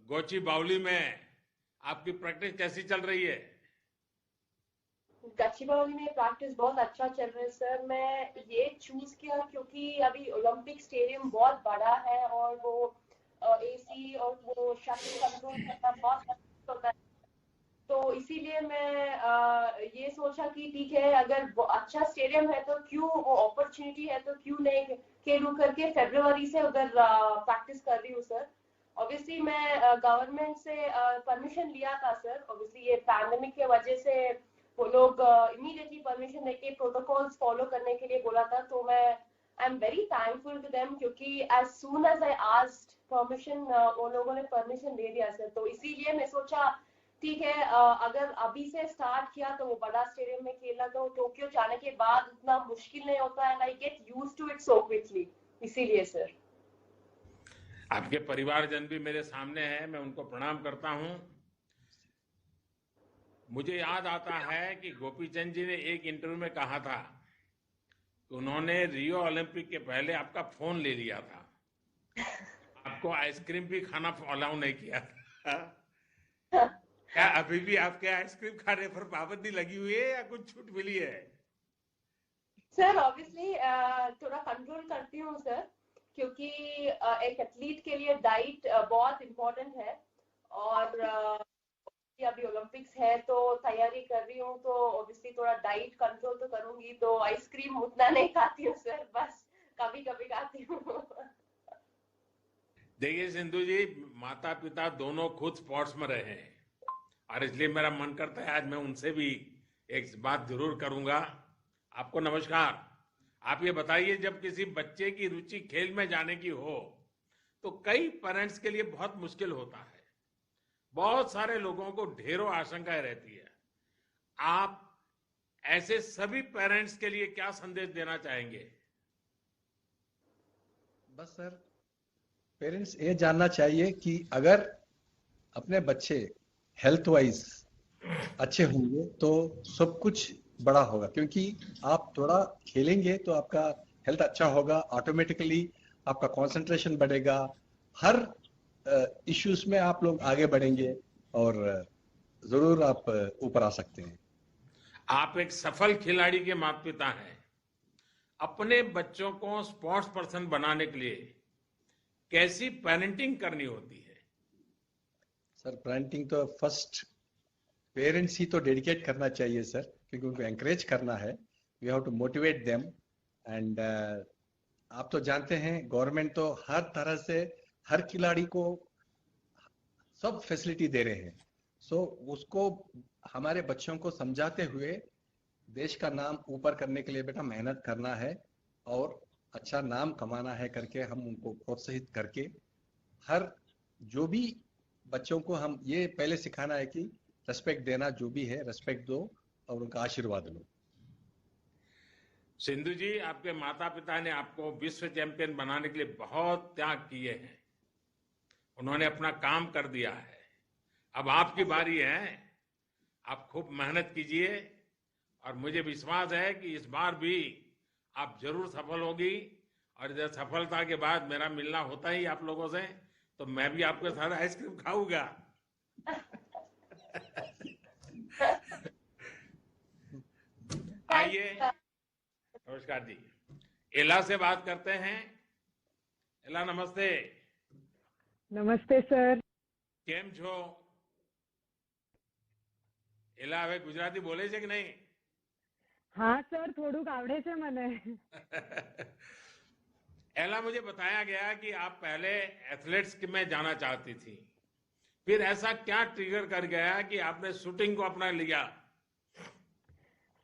गोची बावली में आपकी प्रैक्टिस कैसी चल रही है? गच्चीबावली में प्रैक्टिस बहुत अच्छा चल रहा है सर। मैं ये चूज किया क्योंकि अभी ओलंपिक स्टेडियम बहुत बड़ा है और वो एसी और वो शटल कंट्रोल करना बहुत मुश्किल होता है। तो इसीलिए मैं ये सोचा कि ठीक है, अगर वो अच्छा स्टेडियम है तो क्यों, वो अपॉर्चुनिटी है तो क्यों नहीं खेलूं करके फरवरी से उधर प्रैक्टिस कर रही हूँ सर। ऑब्वियसली मैं गवर्नमेंट से परमिशन लिया था सर। ऑब्वियसली ये पैंडेमिक की वजह से वो लोग इमीडिएटली परमिशन देके प्रोटोकॉल्स फॉलो करने के लिए बोला था। तो मैं I am very thankful to them क्योंकि as soon as I asked permission वो लोगों ने परमिशन दे दिया सर। तो इसीलिए मैं सोचा ठीक है, अगर अभी से स्टार्ट किया तो वो बड़ा स्टेडियम में खेलना तो टोक्यो जाने के बाद उतना मुश्किल नहीं होता and I get used to it so quickly. इसीलिए सर। आपके परिवारजन भी मेरे सामने हैं, मैं उनको प्रणाम करता हूं। मुझे याद आता है कि गोपीचंद जी ने एक इंटरव्यू में कहा था कि उन्होंने रियो ओलंपिक के पहले आपका फोन ले लिया था, आपको आइसक्रीम भी खाना अलाउ नहीं किया था। क्या अभी भी आपके आइसक्रीम खाने पर पाबंदी लगी हुई है या कुछ छूट मिली है? सर ऑब्वियसली थोड़ा कंट्रोल करती हूँ सर, क्योंकि एक एथलीट के लिए डाइट बहुत इम्पोर्टेंट है। और अभी ओलंपिक्स है तो तैयारी कर रही हूँ, तो ऑब्वियसली थोड़ा डाइट कंट्रोल तो करूंगी। तो आइसक्रीम उतना नहीं खाती हूँ सर, बस कभी कभी खाती हूँ। देखिए सिंधु जी, माता पिता दोनों खुद स्पोर्ट्स में रहे हैं और इसलिए मेरा मन करता है आज मैं उनसे भी एक बात जरूर करूंगा। आपको नमस्कार। आप ये बताइए, जब किसी बच्चे की रुचि खेल में जाने की हो तो कई पेरेंट्स के लिए बहुत मुश्किल होता है। बहुत सारे लोगों को ढेरों आशंकाएं रहती है। आप ऐसे सभी पेरेंट्स के लिए क्या संदेश देना चाहेंगे? बस सर, पेरेंट्स ये जानना चाहिए कि अगर अपने बच्चे हेल्थ वाइज अच्छे होंगे तो सब कुछ बड़ा होगा, क्योंकि आप थोड़ा खेलेंगे तो आपका हेल्थ अच्छा होगा, ऑटोमेटिकली आपका कंसंट्रेशन बढ़ेगा, हर इश्यूज में आप लोग आगे बढ़ेंगे और जरूर आप ऊपर आ सकते हैं। आप एक सफल खिलाड़ी के माता पिता हैं। अपने बच्चों को स्पोर्ट्स पर्सन बनाने के लिए कैसी पेरेंटिंग करनी होती है? सर पेरेंटिंग तो फर्स्ट पेरेंट्स ही तो डेडिकेट करना चाहिए सर, क्योंकि उनको एंकरेज करना है। We have to motivate them and आप तो जानते हैं गवर्नमेंट तो हर तरह से हर खिलाड़ी को सब फैसिलिटी दे रहे हैं। सो उसको हमारे बच्चों को समझाते हुए देश का नाम ऊपर करने के लिए बेटा मेहनत करना है और अच्छा नाम कमाना है करके हम उनको प्रोत्साहित करके हर जो भी बच्चों को हम ये पहले सिखाना है कि रेस्पेक्ट देना, जो भी है रेस्पेक्ट दो और उनका आशीर्वाद लो। सिंधु जी, आपके माता पिता ने आपको विश्व चैंपियन बनाने के लिए बहुत त्याग किए हैं। उन्होंने अपना काम कर दिया है। अब आपकी बारी है। आप खूब मेहनत कीजिए और मुझे विश्वास है कि इस बार भी आप जरूर सफल होगी। और जब सफलता के बाद मेरा मिलना होता ही आप लोगों से, तो मैं भी आपके साथ आइसक्रीम खाऊंगा। आइए, नमस्कार जी, एला से बात करते हैं। एला नमस्ते। नमस्ते सर। केम छो? एला હવે ગુજરાતી બોલે છે કે નહીં? हाँ सर, થોડુંક આવડે છે મને। एला, मुझे बताया गया कि आप पहले एथलेट्स में जाना चाहती थी, फिर ऐसा क्या ट्रिगर कर गया कि आपने शूटिंग को अपना लिया?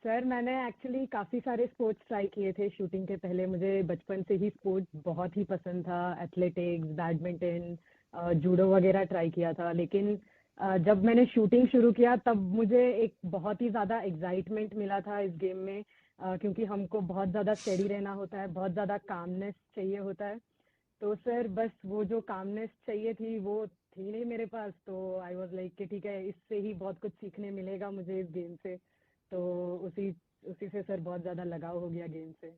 सर मैंने एक्चुअली काफ़ी सारे स्पोर्ट्स ट्राई किए थे शूटिंग के पहले। मुझे बचपन से ही स्पोर्ट्स बहुत ही पसंद था। एथलेटिक्स, बैडमिंटन, जूडो वगैरह ट्राई किया था। लेकिन जब मैंने शूटिंग शुरू किया तब मुझे एक बहुत ही ज़्यादा एक्साइटमेंट मिला था इस गेम में, क्योंकि हमको बहुत ज़्यादा स्टेडी रहना होता है, बहुत ज़्यादा कामनेस चाहिए होता है। तो सर बस वो जो कामनेस चाहिए थी वो थी नहीं मेरे पास। तो आई वाज लाइक कि ठीक है, इससे ही बहुत कुछ सीखने मिलेगा मुझे इस गेम से। तो उसी उसी से सर बहुत ज़्यादा लगाव हो गया गेम से।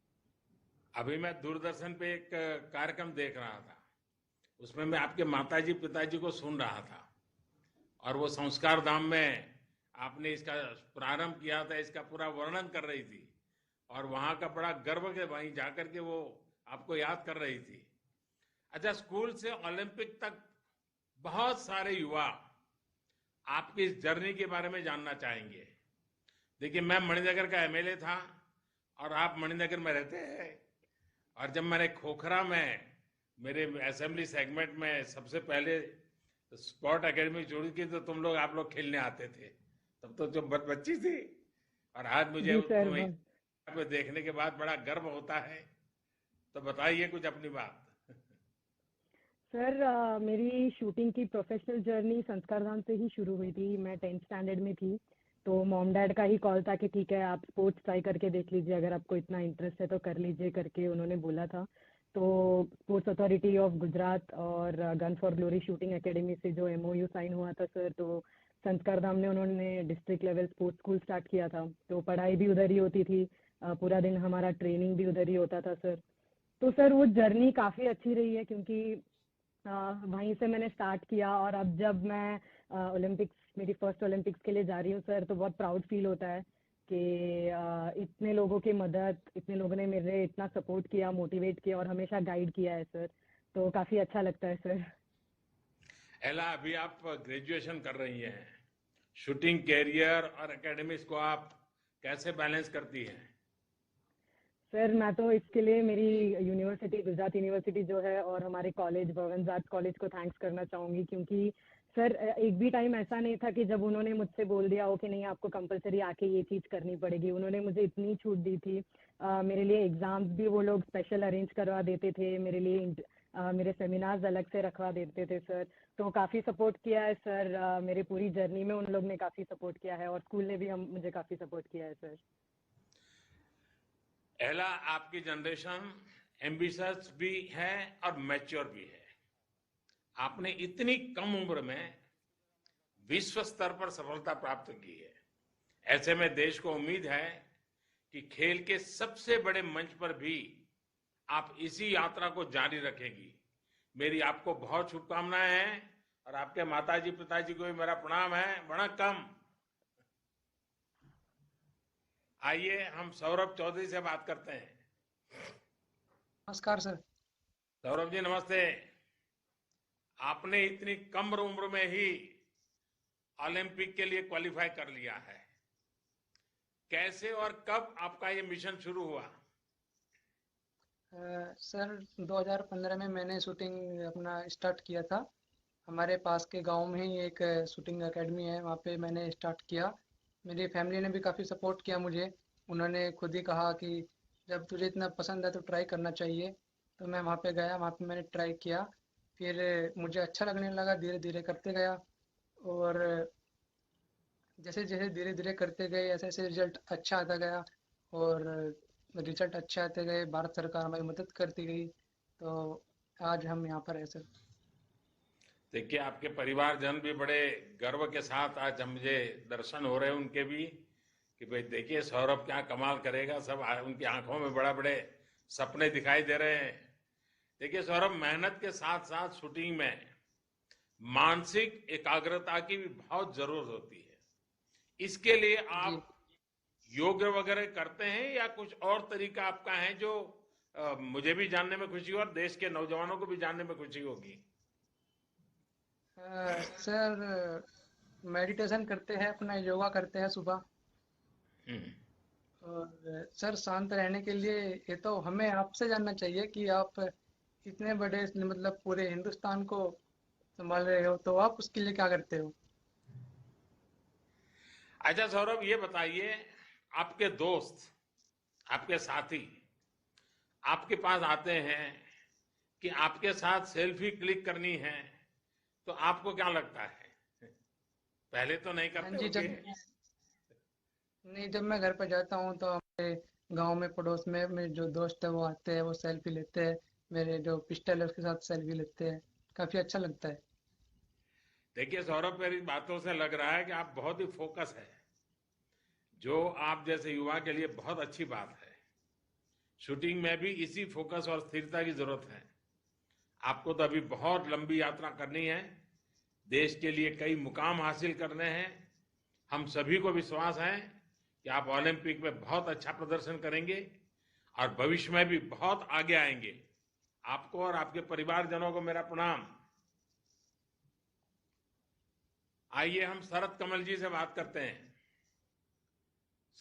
अभी मैं दूरदर्शन पे एक कार्यक्रम देख रहा था, उसमें मैं आपके माताजी पिताजी को सुन रहा था और वो संस्कार धाम में आपने इसका प्रारंभ किया था, इसका पूरा वर्णन कर रही थी और वहां का बड़ा गर्व के वहीं जाकर के वो आपको याद कर रही थी। अच्छा, स्कूल से ओलंपिक तक बहुत सारे युवा आपकी इस जर्नी के बारे में जानना चाहेंगे। देखिए, मैं मणिनगर का एमएलए था और आप मणिनगर में रहते हैं, और जब मैंने खोखरा में मेरे असेंबली सेगमेंट में सबसे पहले स्पोर्ट एकेडमी जुड़ी की तो आप लोग खेलने आते थे। तब तो जो बच्ची थी, और आज मुझे जी सर, उसको देखने के बाद बड़ा गर्व होता है। तो बताइए कुछ अपनी बात। सर मेरी शूटिंग की प्रोफेशनल जर्नी संस्कार धाम से ही शुरू हुई थी। मैं 10th स्टैंडर्ड में थी, तो मॉम डैड का ही कॉल था कि ठीक है आप स्पोर्ट्स ट्राई करके देख लीजिए, अगर आपको इतना इंटरेस्ट है तो कर लीजिए करके उन्होंने बोला था। तो स्पोर्ट्स अथॉरिटी ऑफ गुजरात और gun for glory shooting academy से जो MOU साइन हुआ था सर, तो संस्कार धाम ने उन्होंने district level sports school start किया था। तो पढ़ाई भी उधर ही होती थी, पूरा दिन हमारा ट्रेनिंग भी उधर ही होता था सर। तो सर वो जर्नी काफ़ी अच्छी रही है, क्योंकि वहीं से मैंने स्टार्ट किया। और अब जब मैं ओलंपिक्स, मेरी फर्स्ट ओलंपिक्स के लिए जा रही हूँ सर, तो बहुत प्राउड फील होता है कि इतने लोगों की मदद, इतने लोगों ने मेरे इतना सपोर्ट किया, मोटिवेट किया और हमेशा गाइड किया है सर। तो काफ़ी अच्छा लगता है सर। एला, अभी आप ग्रेजुएशन कर रही हैं, शूटिंग कैरियर और एकेडमिक्स को आप कैसे बैलेंस करती हैं? सर मैं तो इसके लिए मेरी यूनिवर्सिटी, गुजरात यूनिवर्सिटी जो है, और हमारे कॉलेज भवन आर्ट्स कॉलेज को थैंक्स करना चाहूँगी, क्योंकि सर एक भी टाइम ऐसा नहीं था कि जब उन्होंने मुझसे बोल दिया हो कि नहीं आपको कंपलसरी आके ये चीज़ करनी पड़ेगी। उन्होंने मुझे इतनी छूट दी थी। मेरे लिए एग्ज़ाम्स भी वो लोग स्पेशल अरेंज करवा देते थे, मेरे लिए मेरे सेमिनार्स अलग से रखवा देते थे सर। तो काफ़ी सपोर्ट किया है सर, मेरे पूरी जर्नी में उन लोग ने काफ़ी सपोर्ट किया है, और स्कूल ने भी मुझे काफ़ी सपोर्ट किया है सर। एला, आपकी जनरेशन एम्बिशियस भी है और मैच्योर भी है। आपने इतनी कम उम्र में विश्व स्तर पर सफलता प्राप्त की है। ऐसे में देश को उम्मीद है कि खेल के सबसे बड़े मंच पर भी आप इसी यात्रा को जारी रखेंगी। मेरी आपको बहुत शुभकामनाएं हैं, और आपके माताजी पिताजी को भी मेरा प्रणाम है। वणक्कम। आइए हम सौरभ चौधरी से बात करते हैं। नमस्कार सर। सौरभ जी नमस्ते। आपने इतनी कम उम्र में ही ओलंपिक के लिए क्वालिफाई कर लिया है। कैसे और कब आपका ये मिशन शुरू हुआ? सर 2015 में मैंने शूटिंग अपना स्टार्ट किया था। हमारे पास के गांव में ही एक शूटिंग एकेडमी है, वहाँ पे मैंने स्टार्ट किया। मेरी फैमिली ने भी काफ़ी सपोर्ट किया मुझे। उन्होंने खुद ही कहा कि जब तुझे इतना पसंद है तो ट्राई करना चाहिए। तो मैं वहाँ पे गया, वहाँ पे मैंने ट्राई किया, फिर मुझे अच्छा लगने लगा, धीरे धीरे करते गया। और जैसे जैसे धीरे धीरे करते गए ऐसे ऐसे रिजल्ट अच्छा आता गया, और रिजल्ट अच्छे आते गए, भारत सरकार हमारी मदद करती गई, तो आज हम यहाँ पर हैं सर। देखिए, आपके परिवारजन भी बड़े गर्व के साथ आज मुझे दर्शन हो रहे हैं उनके भी, कि भाई देखिए सौरभ क्या कमाल करेगा। सब उनकी आंखों में बड़ा बड़े सपने दिखाई दे रहे हैं। देखिए सौरभ, मेहनत के साथ साथ शूटिंग में मानसिक एकाग्रता की भी बहुत जरूरत होती है। इसके लिए आप योग वगैरह करते हैं या कुछ और तरीका आपका है जो मुझे भी जानने में खुशी हो और देश के नौजवानों को भी जानने में खुशी होगी? सर मेडिटेशन करते हैं, अपना योगा करते हैं सुबह। और सर शांत रहने के लिए ये तो हमें आपसे जानना चाहिए कि आप इतने बड़े मतलब पूरे हिंदुस्तान को संभाल रहे हो, तो आप उसके लिए क्या करते हो? अच्छा सौरभ, ये बताइए, आपके दोस्त, आपके साथी आपके पास आते हैं कि आपके साथ सेल्फी क्लिक करनी है, तो आपको क्या लगता है? पहले तो नहीं हाँ करते जी, होगे। जब मैं घर पर जाता हूँ तो हमारे गांव में पड़ोस में मेरे जो दोस्त है वो आते हैं, वो सेल्फी लेते हैं, मेरे जो पिस्टल है उसके साथ सेल्फी लेते हैं, काफी अच्छा लगता है। देखिए सौरभ, मेरी बातों से लग रहा है कि आप बहुत ही फोकस है, जो आप जैसे युवा के लिए बहुत अच्छी बात है। शूटिंग में भी इसी फोकस और स्थिरता की जरूरत है। आपको तो अभी बहुत लंबी यात्रा करनी है, देश के लिए कई मुकाम हासिल करने हैं। हम सभी को विश्वास है कि आप ओलंपिक में बहुत अच्छा प्रदर्शन करेंगे और भविष्य में भी बहुत आगे आएंगे। आपको और आपके परिवारजनों को मेरा प्रणाम। आइए हम शरद कमल जी से बात करते हैं।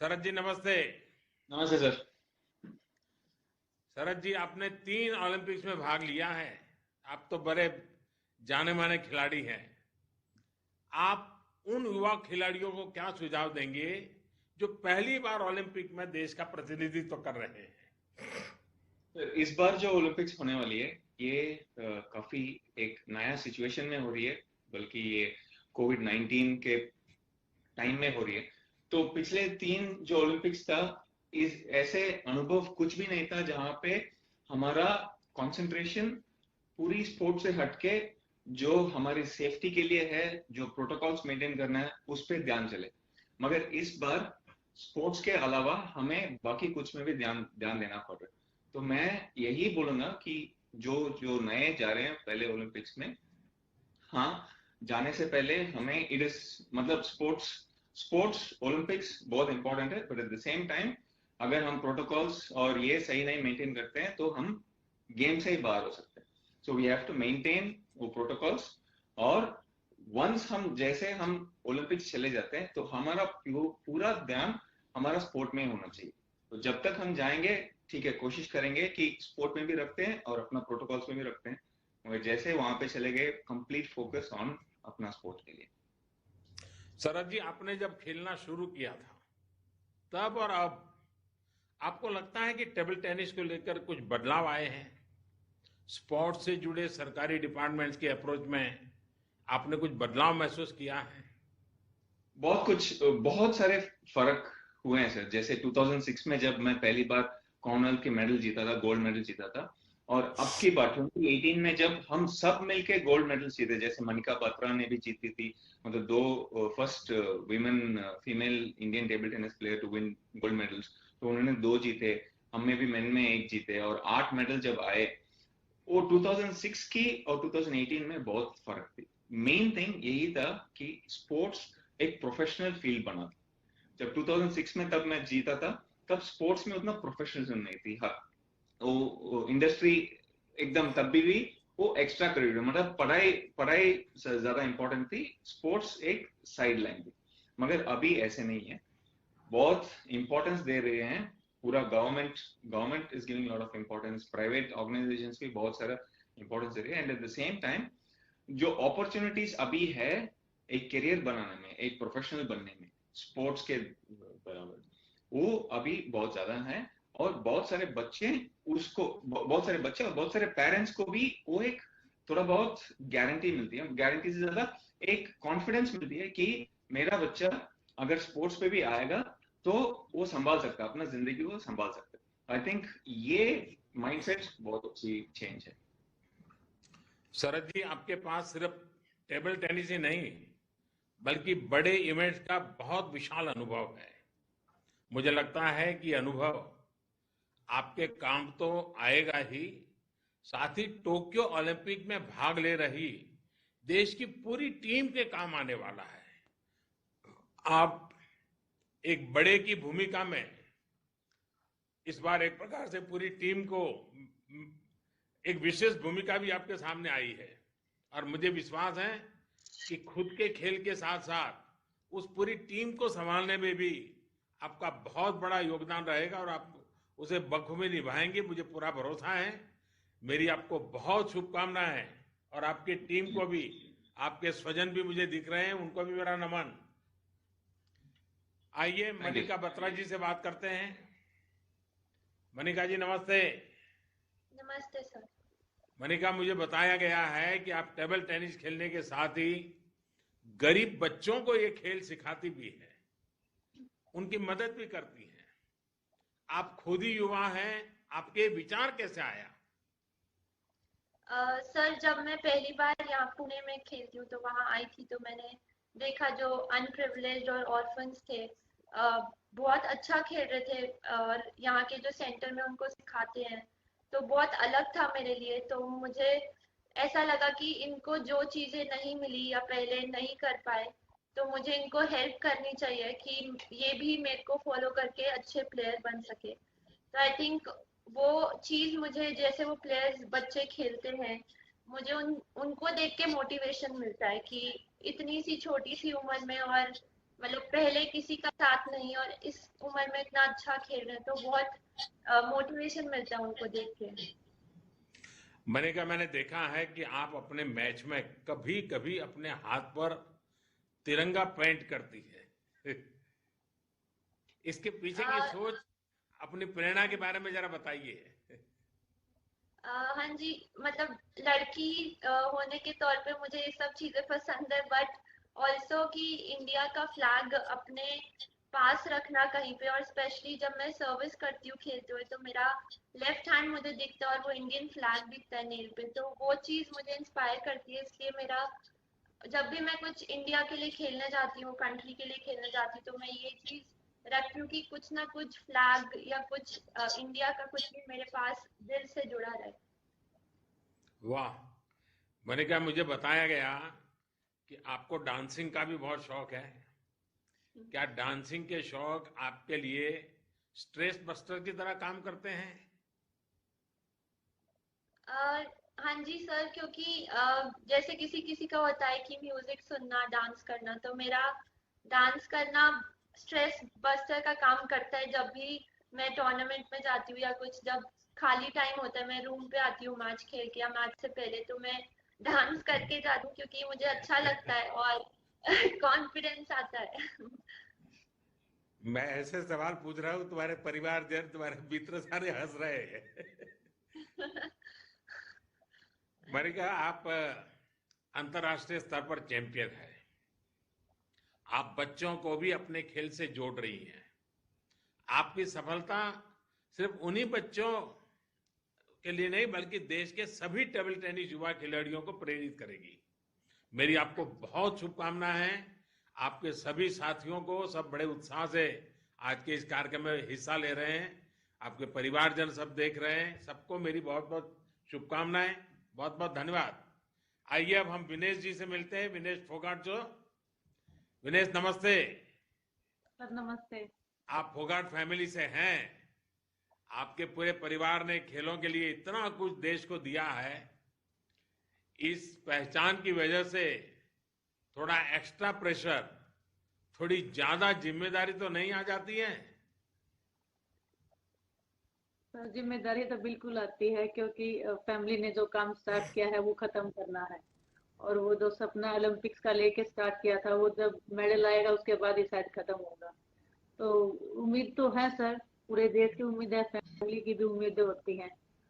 शरद जी नमस्ते। नमस्ते सर। शरद जी, आपने 3 ओलंपिक्स में भाग लिया है, आप तो बड़े जाने माने खिलाड़ी हैं। आप उन युवा खिलाड़ियों को क्या सुझाव देंगे जो पहली बार ओलंपिक में देश का प्रतिनिधित्व कर रहे हैं? इस बार जो ओलंपिक्स होने वाली है ये काफी एक नया सिचुएशन में हो रही है, बल्कि ये कोविड-19 के टाइम में हो रही है। तो पिछले 3 जो ओलंपिक्स था, इस ऐसे अनुभव कुछ भी नहीं था जहां पे हमारा कंसंट्रेशन पूरी स्पोर्ट से हटके जो हमारी सेफ्टी के लिए है, जो प्रोटोकॉल्स मेंटेन करना है, उस पर ध्यान चले। मगर इस बार स्पोर्ट्स के अलावा हमें बाकी कुछ में भी ध्यान देना पड़ रहा है। तो मैं यही बोलूंगा कि जो नए जा रहे हैं पहले ओलंपिक्स में, हाँ, जाने से पहले हमें मतलब स्पोर्ट्स ओलंपिक्स बहुत इंपॉर्टेंट है, but at the same time अगर हम प्रोटोकॉल्स और ये सही नहीं मेंटेन करते हैं तो हम गेम से ही बाहर हो सकते हैं। So we have to maintain वो प्रोटोकॉल्स, और वंस हम ओलंपिक्स चले जाते हैं तो हमारा पूरा ध्यान हमारा स्पोर्ट में होना चाहिए। तो जब तक हम जाएंगे, ठीक है, कोशिश करेंगे कि स्पोर्ट में भी रखते हैं और अपना प्रोटोकॉल्स में भी रखते हैं, मगर जैसे वहां पे चले गए, कंप्लीट फोकस ऑन अपना स्पोर्ट के लिए। शरद जी, आपने जब खेलना शुरू किया था तब और अब आपको लगता है कि टेबल टेनिस को लेकर कुछ बदलाव आए हैं? स्पोर्ट्स से जुड़े सरकारी डिपार्टमेंट्स के अप्रोच में आपने कुछ बदलाव महसूस किया है? बहुत सारे फर्क हुए हैं सर। जैसे 2006 में जब मैं पहली बार कॉमनवेल्थ के मेडल जीता था, गोल्ड मेडल जीता था, और अब की बात 2018 में जब हम सब मिलके गोल्ड मेडल जीते, जैसे मनिका बात्रा ने भी जीती थी, मतलब 2 first women female Indian table tennis player to win gold medals, तो उन्होंने 2 जीते, हमने भी मेन में 1 जीते, और 8 मेडल जब आए, वो 2006 की और 2018 में बहुत फर्क थी। मेन थिंग यही था कि स्पोर्ट्स एक प्रोफेशनल फील्ड बना था। जब 2006 में तब मैं जीता था, तब स्पोर्ट्स में उतना प्रोफेशनलिज्म नहीं थी। हाँ, वो इंडस्ट्री एकदम तब भी वो एक्स्ट्रा करिकुलर, मतलब पढ़ाई ज्यादा इंपॉर्टेंट थी, स्पोर्ट्स एक साइड लाइन थी। मगर अभी ऐसे नहीं है, बहुत इंपॉर्टेंस दे रहे हैं। पूरा government is giving lot of importance, private organisations भी बहुत सारा इंपॉर्टेंस दे रहे हैं, and at the same time जो अपॉर्चुनिटीज अभी है एक करियर बनाने में, एक प्रोफेशनल बनने में स्पोर्ट्स के बराबर, वो अभी बहुत ज्यादा है। और बहुत सारे बच्चे और बहुत सारे पेरेंट्स को भी वो एक थोड़ा बहुत गारंटी मिलती है, गारंटी से ज्यादा एक कॉन्फिडेंस मिलती है कि मेरा बच्चा अगर स्पोर्ट्स पे भी आएगा तो वो संभाल सकता है, अपना जिंदगी को संभाल सकता है। आई थिंक ये माइंडसेट बहुत अच्छी चेंज है। शरद जी, आपके पास सिर्फ टेबल टेनिस ही नहीं बल्कि बड़े इवेंट्स का बहुत विशाल अनुभव है। मुझे लगता है कि अनुभव आपके काम तो आएगा ही, साथ ही टोक्यो ओलंपिक में भाग ले रही देश की पूरी टीम के काम आने वाला है। आप एक बड़े की भूमिका में इस बार एक प्रकार से पूरी टीम को, एक विशेष भूमिका भी आपके सामने आई है, और मुझे विश्वास है कि खुद के खेल के साथ साथ उस पूरी टीम को संभालने में भी आपका बहुत बड़ा योगदान रहेगा और आप उसे बखूबी निभाएंगे, मुझे पूरा भरोसा है। मेरी आपको बहुत शुभकामनाएं और आपकी टीम को भी आपके स्वजन भी मुझे दिख रहे हैं, उनको भी मेरा नमन। आइए मनिका बत्रा जी से बात करते हैं। मनिका जी नमस्ते। नमस्ते सर। मनिका, मुझे बताया गया है कि आप टेबल टेनिस खेलने के साथ ही गरीब बच्चों को ये खेल सिखाती भी है, उनकी मदद भी करती हैं। आप खुद ही युवा हैं, आपके विचार कैसे आया? सर, जब मैं पहली बार यहाँ पुणे में खेलती हूँ तो वहाँ आई थी, तो मैंने देखा जो अनप्रिविलेज्ड और ऑर्फन्स थे बहुत अच्छा खेल रहे थे, और यहाँ के जो सेंटर में उनको सिखाते हैं तो बहुत अलग था मेरे लिए। तो मुझे ऐसा लगा कि इनको जो चीजें नहीं मिली या पहले नहीं कर पाए, तो मुझे इनको हेल्प करनी चाहिए कि ये भी मेरे को फॉलो करके अच्छे प्लेयर बन सके। तो आई थिंक वो चीज मुझे, जैसे वो प्लेयर्स बच्चे खेलते हैं, मुझे उनको देख के मोटिवेशन मिलता है कि इतनी सी छोटी सी उम्र में, और मतलब पहले किसी का साथ नहीं, और इस उम्र में इतना अच्छा खेल रहे हैं, तो बहुत मोटिवेशन मिलता है उनको देख के। मनिका, मैंने देखा है कि आप अपने मैच में कभी कभी अपने हाथ पर तिरंगा पेंट करती है। इसके पीछे की सोच, अपनी प्रेरणा के बारे में जरा बताइए। हाँ जी, मतलब लड़की होने के तौर पे मुझे ये सब चीजें पसंद है, बट ऑल्सो कि इंडिया का फ्लैग अपने पास रखना कहीं पे, और स्पेशली जब मैं सर्विस करती हूँ खेलते हुए तो मेरा लेफ्ट हैंड मुझे दिखता है और वो इंडियन फ्लैग दिखता है नेल पे, तो वो चीज मुझे इंस्पायर करती है। इसलिए मेरा, जब भी मैं कुछ इंडिया के लिए खेलने जाती हूँ, कंट्री के लिए खेलने जाती हूँ, तो मैं ये चीज रखती हूँ कि कुछ ना कुछ फ्लैग या कुछ इंडिया का कुछ भी मेरे पास दिल से जुड़ा रहे। वाह मनिका, मुझे बताया गया कि आपको डांसिंग का भी बहुत शौक है। क्या डांसिंग के शौक आपके लिए स्ट्रेस बस्टर की तरह काम करते हैं? हाँ जी सर, क्योंकि जैसे किसी किसी का होता है कि म्यूजिक सुनना, डांस करना, तो मेरा डांस करना स्ट्रेस बस्टर का काम करता है। जब भी मैं टूर्नामेंट में जाती हूँ या कुछ, जब खाली टाइम होता है, मैं रूम पे आती हूँ मैच खेल के या मैच से पहले, तो मैं डांस करके जाती हूँ क्योंकि मुझे अच्छा लगता है और कॉन्फिडेंस आता है। मैं ऐसे सवाल पूछ रहा हूँ, तुम्हारे परिवारजन, तुम्हारे मित्र सारे हंस रहे हैं। मनिका, आप अंतर्राष्ट्रीय स्तर पर चैंपियन है। आप बच्चों को भी अपने खेल से जोड़ रही हैं। आपकी सफलता सिर्फ उन्हीं बच्चों के लिए नहीं, बल्कि देश के सभी टेबल टेनिस युवा खिलाड़ियों को प्रेरित करेगी। मेरी आपको बहुत शुभकामनाएं हैं। आपके सभी साथियों को, सब बड़े उत्साह से आज के इस कार्यक्रम में हिस्सा ले रहे हैं। आपके परिवारजन सब देख रहे हैं। सबको मेरी बहुत बहुत शुभकामनाएं, बहुत बहुत धन्यवाद। आइए अब हम विनेश जी से मिलते हैं। विनेश फोगाट जो। विनेश नमस्ते। सर नमस्ते। आप फोगाट फैमिली से हैं। आपके पूरे परिवार ने खेलों के लिए इतना कुछ देश को दिया है। इस पहचान की वजह से थोड़ा एक्स्ट्रा प्रेशर, थोड़ी ज्यादा जिम्मेदारी तो नहीं आ जाती है? सर जिम्मेदारी तो बिल्कुल आती है, क्योंकि फैमिली ने जो काम स्टार्ट किया है वो खत्म करना है, और वो जो सपना ओलंपिक्स का लेके स्टार्ट किया था वो जब मेडल आएगा उसके बाद ही शायद खत्म होगा। तो उम्मीद तो है सर, पूरे देश की उम्मीद है, फैमिली की भी उम्मीदें होती हैं,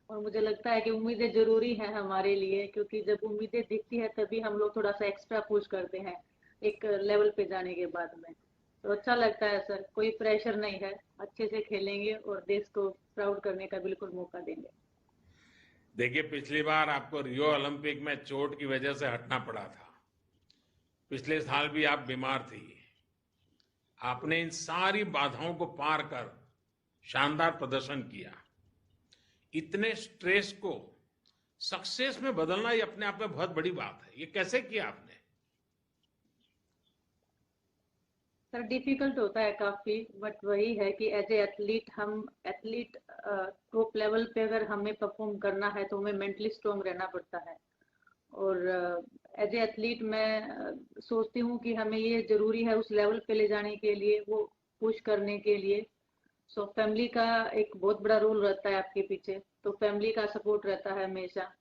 और मुझे लगता है कि उम्मीदें जरूरी हैं हमारे लिए, क्योंकि जब उम्मीदें दिखती है तभी हम लोग थोड़ा सा एक्स्ट्रा पुश करते हैं एक लेवल पे जाने के बाद में। तो अच्छा लगता है सर, कोई प्रेशर नहीं है, अच्छे से खेलेंगे और देश को प्राउड करने का बिल्कुल मौका देंगे। देखिए, पिछली बार आपको रियो ओलंपिक में चोट की वजह से हटना पड़ा था। पिछले साल भी आप बीमार थी। आपने इन सारी बाधाओं को पार कर शानदार प्रदर्शन किया। इतने स्ट्रेस को सक्सेस में बदलना ये अपने आप में बहुत बड़ी बात है। ये कैसे किया आपने? सर डिफिकल्ट होता है काफी, बट वही है कि एज ए एथलीट, हम एथलीट टॉप लेवल पे अगर हमें परफॉर्म करना है तो हमें मेंटली स्ट्रांग रहना पड़ता है। और एज ए एथलीट मैं सोचती हूँ कि हमें ये जरूरी है उस लेवल पे ले जाने के लिए, वो पुश करने के लिए। सो फैमिली का एक बहुत बड़ा रोल रहता है आपके पीछे, तो फैमिली का सपोर्ट रहता है हमेशा।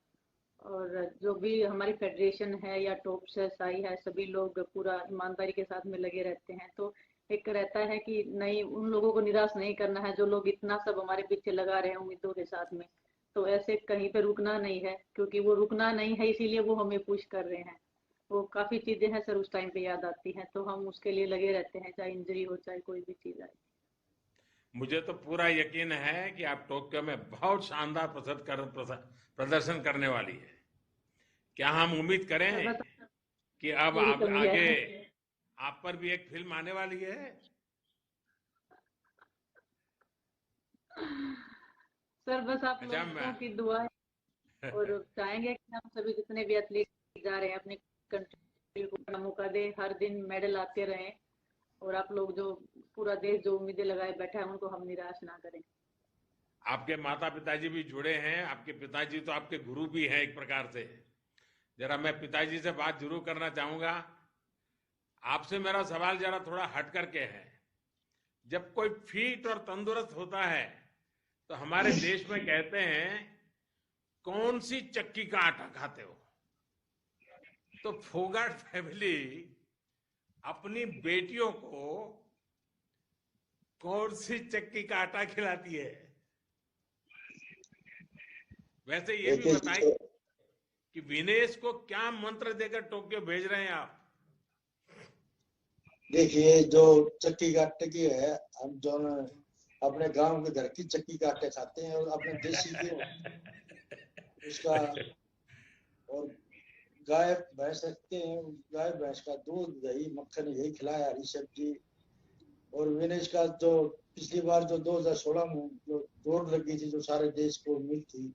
और जो भी हमारी फेडरेशन है या टॉप्स है, साई है, सभी लोग पूरा ईमानदारी के साथ में लगे रहते हैं। तो एक रहता है कि नहीं, उन लोगों को निराश नहीं करना है जो लोग इतना सब हमारे पीछे लगा रहे हैं उम्मीदों के साथ में। तो ऐसे कहीं पे रुकना नहीं है, क्योंकि वो रुकना नहीं है इसीलिए वो हमें पुश कर रहे हैं। वो काफी चीजें हैं सर उस टाइम पे याद आती हैं, तो हम उसके लिए लगे रहते हैं, चाहे इंजरी हो चाहे कोई भी चीज आए। मुझे तो पूरा यकीन है कि आप टोक्यो में बहुत शानदार प्रदर्शन करने वाली है। क्या हम उम्मीद करें कि अब पूरी आप कमी आगे है। आप पर भी एक फिल्म आने वाली है? सर बस आप अच्छा, लोगों की दुआ है और चाहेंगे कि हम सभी जितने भी एथलीट जा रहे हैं अपनी कंट्री को अपना मौका दें, हर दिन मेडल आते रहें, और आप लोग जो पूरा देश जो उम्मीदें लगाए बैठा है उनको हम निराश ना करें। आपके माता पिताजी भी जुड़े हैं, आपके पिताजी तो आपके गुरु भी हैं एक प्रकार से। जरा मैं पिताजी से बात जरूर करना चाहूंगा। आपसे मेरा सवाल जरा थोड़ा हट करके है। जब कोई फिट और तंदुरुस्त होता है तो हमारे देश में कहते हैं, कौन सी चक्की का आटा खाते हो? तो फोगाट फैमिली अपनी बेटियों को कौन सी चक्की का आटा खिलाती है? वैसे ये भी बताइए कि विनेश को क्या मंत्र देकर टोक्यो भेज रहे हैं आप? देखिए, जो चक्की का आटे की है, हम जो अपने गांव के घर की चक्की का आटे खाते हैं और अपने देसी घी उसका, और गाय भैंस रखते हैं, गाय भैंस का दूध, दही, मक्खन यही खिलाया, हरी सब्जी। और विनेश का जो पिछली बार जो 2016 में जो दौड़ लगी थी, जो सारे देश को उम्मीद थी,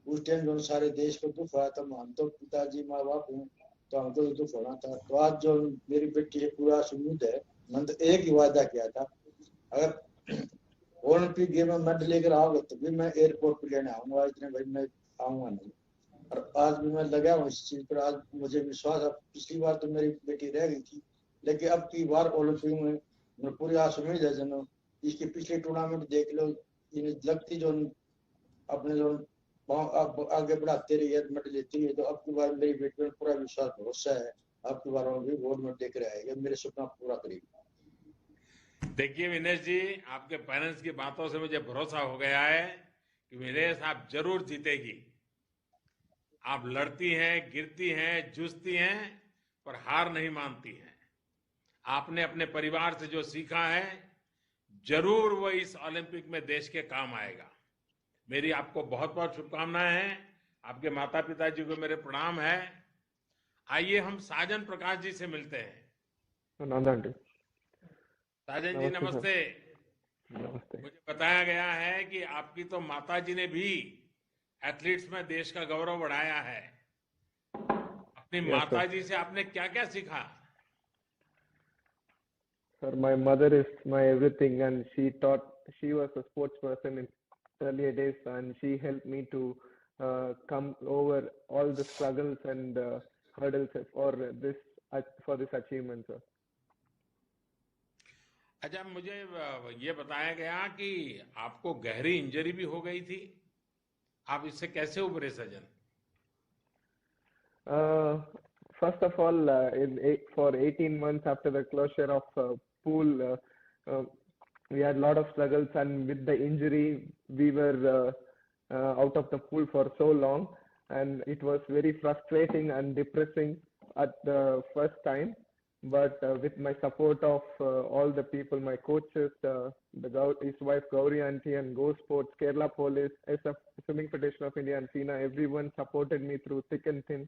उस टाइम जो सारे देश को दुख हुआ था, हम तो पिताजी माँ बाप हूँ तो हमको तो दुख होना था। तो आज जो मेरी बेटी है पूरा उम्मीद है, मैंने तो एक ही वादा किया था, अगर ओलंपिक गेम में मेडल लेकर आओगे तो भी मैं एयरपोर्ट पर लेने आऊंगा, इतने भाई मैं आऊंगा नहीं। और आज भी मैं लगा हूँ इस चीज पर। आज मुझे विश्वास है, पिछली बार तो मेरी बेटी रह गई थी, लेकिन अब की बार ओलंपिक में मैं पूरी आस उम्मीद है। जनो इसके पिछले टूर्नामेंट देख लो, इन्हें लगती जो अपने जो आगे बढ़ाते रही है, मेडल लेती है, तो अब की बार मेरी बेटी में पूरा विश्वास भरोसा है, अब की बार भी गोल्ड मेडल लेकर आएगा, मेरे सपना पूरा करेगी। देखिए विनेश जी, आपके पेरेंट्स की बातों से मुझे भरोसा हो गया है कि विनेश आप जरूर जीतेगी। आप लड़ती हैं, गिरती हैं, जूझती हैं, पर हार नहीं मानती हैं। आपने अपने परिवार से जो सीखा है, जरूर वो इस ओलंपिक में देश के काम आएगा। मेरी आपको बहुत बहुत शुभकामनाएं हैं। आपके माता पिताजी को मेरे प्रणाम है। आइए हम साजन प्रकाश जी से मिलते हैं। साजन जी नमस्ते। नमस्ते। मुझे बताया गया है कि आपकी तो माता जी ने भी एथलीट्स में देश का गौरव बढ़ाया है। अपनी Yes, माता sir. जी से आपने क्या क्या सीखा? Sir, my mother is my everything, and she was a sports person in earlier days, and she helped me to come over all the struggles and hurdles for this achievement, sir. अच्छा, मुझे ये बताया गया कि आपको गहरी injury भी हो गई थी। आप इससे कैसे उभरे सजन? First of all, for 18 months after the closure of pool, we had a lot of struggles, and with the injury, we were out of the pool for so long, and it was very frustrating and depressing at the first time. But with my support of all the people, my coaches, his wife Gauri Auntie and Go Sports, Kerala Police, SF Swimming Federation of India and FINA, everyone supported me through thick and thin.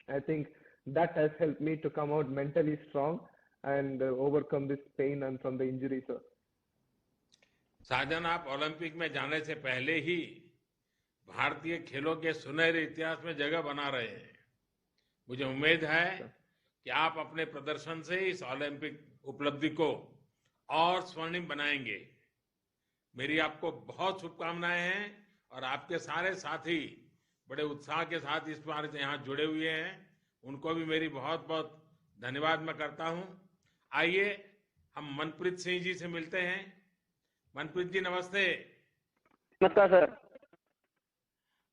I think that has helped me to come out mentally strong and overcome this pain and from the injury, sir. साजन, आप Olympic में जाने से पहले ही भारतीय खेलों के सुनहरे इतिहास में जगह बना रहे हैं। मुझे उम्मीद है कि आप अपने प्रदर्शन से इस ओलंपिक उपलब्धि को और स्वर्णिम बनाएंगे। मेरी आपको बहुत शुभकामनाएं हैं और आपके सारे साथी बड़े उत्साह के साथ इस बार यहाँ जुड़े हुए हैं, उनको भी मेरी बहुत बहुत धन्यवाद मैं करता हूँ। आइए हम मनप्रीत सिंह जी से मिलते हैं। मनप्रीत जी नमस्ते। नमस्कार सर।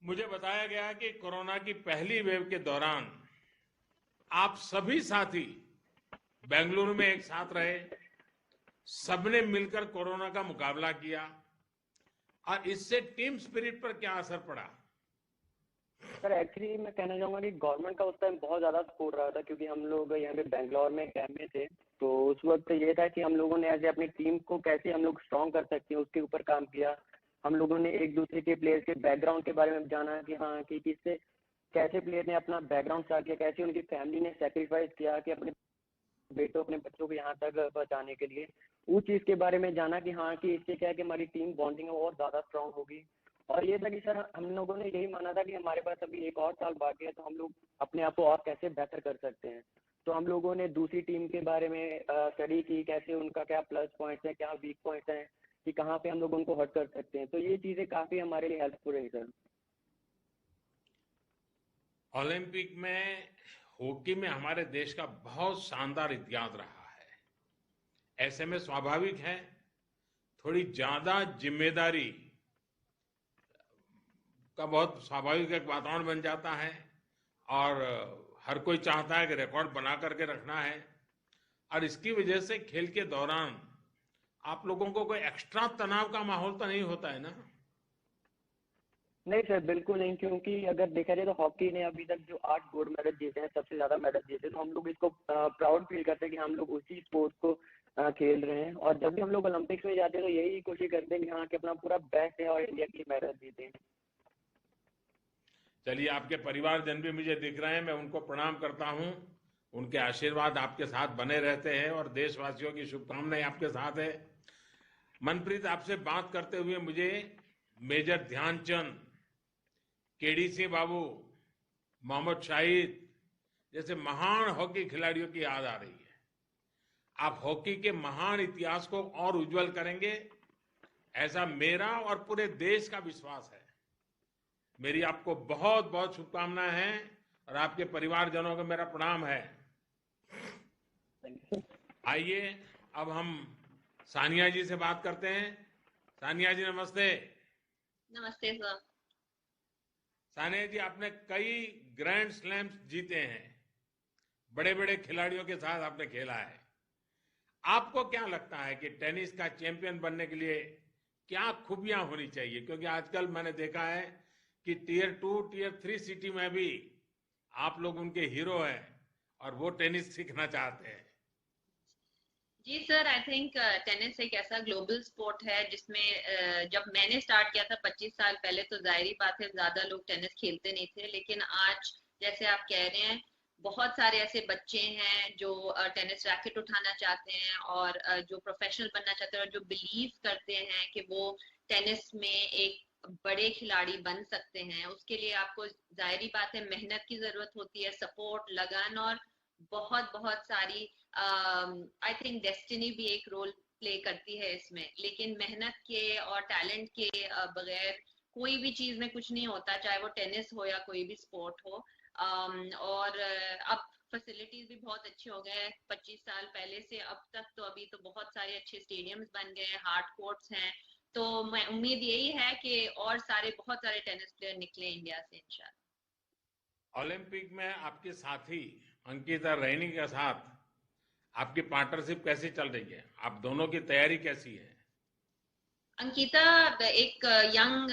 मुझे बताया गया कि कोरोना की पहली वेव के दौरान आप सभी साथी बेंगलुरु में एक साथ रहे, सबने मिलकर कोरोना का मुकाबला किया और इससे टीम स्पिरिट पर क्या असर पड़ा? सर एक्चुअली मैं कहना चाहूंगा कि गवर्नमेंट का उस टाइम बहुत ज़्यादा सपोर्ट रहा था, क्योंकि हम लोग यहाँ पे बेंगलोर में कैंप में थे। तो उस वक्त ये था कि हम लोगों ने ऐसे अपनी टीम को कैसे हम लोग स्ट्रॉन्ग कर सकते हैं उसके ऊपर काम किया। हम लोगों ने एक दूसरे के प्लेयर्स के बैकग्राउंड के बारे में जाना कि हाँ कि किससे कैसे प्लेयर ने अपना बैकग्राउंड स्टार्ट किया, कैसे उनकी फैमिली ने सेक्रीफाइस किया कि अपने बेटों अपने बच्चों को यहाँ तक पहुँचाने के लिए। उस चीज़ के बारे में जाना कि हाँ कि इससे क्या है कि हमारी टीम बॉन्डिंग और ज़्यादा स्ट्रॉन्ग होगी। और ये था कि सर हम लोगों ने यही माना था कि हमारे पास अभी एक और साल बाकी है, तो हम लोग अपने आप को और कैसे बेहतर कर सकते हैं। तो हम लोगों ने दूसरी टीम के बारे में स्टडी की, कैसे उनका क्या प्लस पॉइंट्स हैं, क्या वीक पॉइंट्स हैं, कि कहाँ पे हम लोग उनको हर्ट कर सकते हैं। तो ये चीज़ें काफ़ी हमारे लिए हेल्पफुल रही सर। ओलंपिक में हॉकी में हमारे देश का बहुत शानदार इतिहास रहा है। ऐसे में स्वाभाविक है थोड़ी ज्यादा जिम्मेदारी का बहुत स्वाभाविक एक वातावरण बन जाता है और हर कोई चाहता है कि रिकॉर्ड बना करके रखना है। और इसकी वजह से खेल के दौरान आप लोगों को कोई एक्स्ट्रा तनाव का माहौल तो नहीं होता है ना? नहीं सर बिल्कुल नहीं, क्योंकि अगर देखा जाए तो हॉकी ने अभी तक जो 8 गोल्ड मेडल जीते हैं, सबसे ज्यादा मेडल जीते, तो हम लोग इसको प्राउड फील करते हैं कि हम लोग उसी स्पोर्ट को खेल रहे हैं। और जब भी हम लोग ओलंपिक्स में जाते हैं तो यही कोशिश करते हैं कि हाँ कि अपना पूरा बेस्ट है और इंडिया की मेडल जीते। चलिए, आपके परिवारजन भी मुझे दिख रहे हैं, मैं उनको प्रणाम करता हूं। उनके आशीर्वाद आपके साथ बने रहते हैं और देशवासियों की शुभकामनाएं आपके साथ है। मनप्रीत, आपसे बात करते हुए मुझे मेजर ध्यानचंद, केडी बाबू, मोहम्मद शाहिद जैसे महान हॉकी खिलाड़ियों की याद आ रही है। आप हॉकी के महान इतिहास को और उज्जवल करेंगे, ऐसा मेरा और पूरे देश का विश्वास है। मेरी आपको बहुत बहुत शुभकामनाएं हैं और आपके परिवारजनों को मेरा प्रणाम है। आइए अब हम सानिया जी से बात करते हैं। सानिया जी नमस्ते। नमस्ते सर। सानिया जी, आपने कई ग्रैंड स्लैम्स जीते हैं, बड़े बड़े खिलाड़ियों के साथ आपने खेला है। आपको क्या लगता है कि टेनिस का चैंपियन बनने के लिए क्या खूबियां होनी चाहिए? क्योंकि आजकल मैंने देखा है कि टियर 2, टियर 3 सिटी में भी आप लोग उनके हीरो हैं और वो टेनिस सीखना चाहते हैं। जी सर, आई थिंक टेनिस एक ऐसा ग्लोबल स्पोर्ट है जिसमें जब मैंने स्टार्ट किया था 25 साल पहले, तो जाहिर बात है ज्यादा लोग टेनिस खेलते नहीं थे। लेकिन आज जैसे आप कह रहे हैं, बहुत सारे ऐसे बच्चे हैं जो टेनिस रैकेट उठाना चाहते हैं और जो प्रोफेशनल बनना चाहते हैं और जो बिलीव करते हैं कि वो टेनिस में एक बड़े खिलाड़ी बन सकते हैं। उसके लिए आपको जाहिर बात है मेहनत की जरूरत होती है, सपोर्ट, लगन और बहुत बहुत सारी आई थिंक डेस्टिनी भी एक रोल प्ले करती है इसमें। लेकिन मेहनत के और टैलेंट के बगैर कोई भी चीज में कुछ नहीं होता, चाहे वो टेनिस हो या कोई भी स्पोर्ट हो। और अब फैसिलिटीज भी बहुत अच्छे हो गए 25 साल पहले से अब तक। तो अभी तो बहुत सारे अच्छे स्टेडियम्स बन गए, हार्ड कोर्ट्स हैं। तो मैं उम्मीद यही है कि और बहुत सारे टेनिस प्लेयर निकले इंडिया से इंशाल्लाह। ओलंपिक में आपके साथी अंकिता रैनी के साथ आपकी पार्टनरशिप कैसी चल रही है? आप दोनों की तैयारी कैसी है? अंकिता एक यंग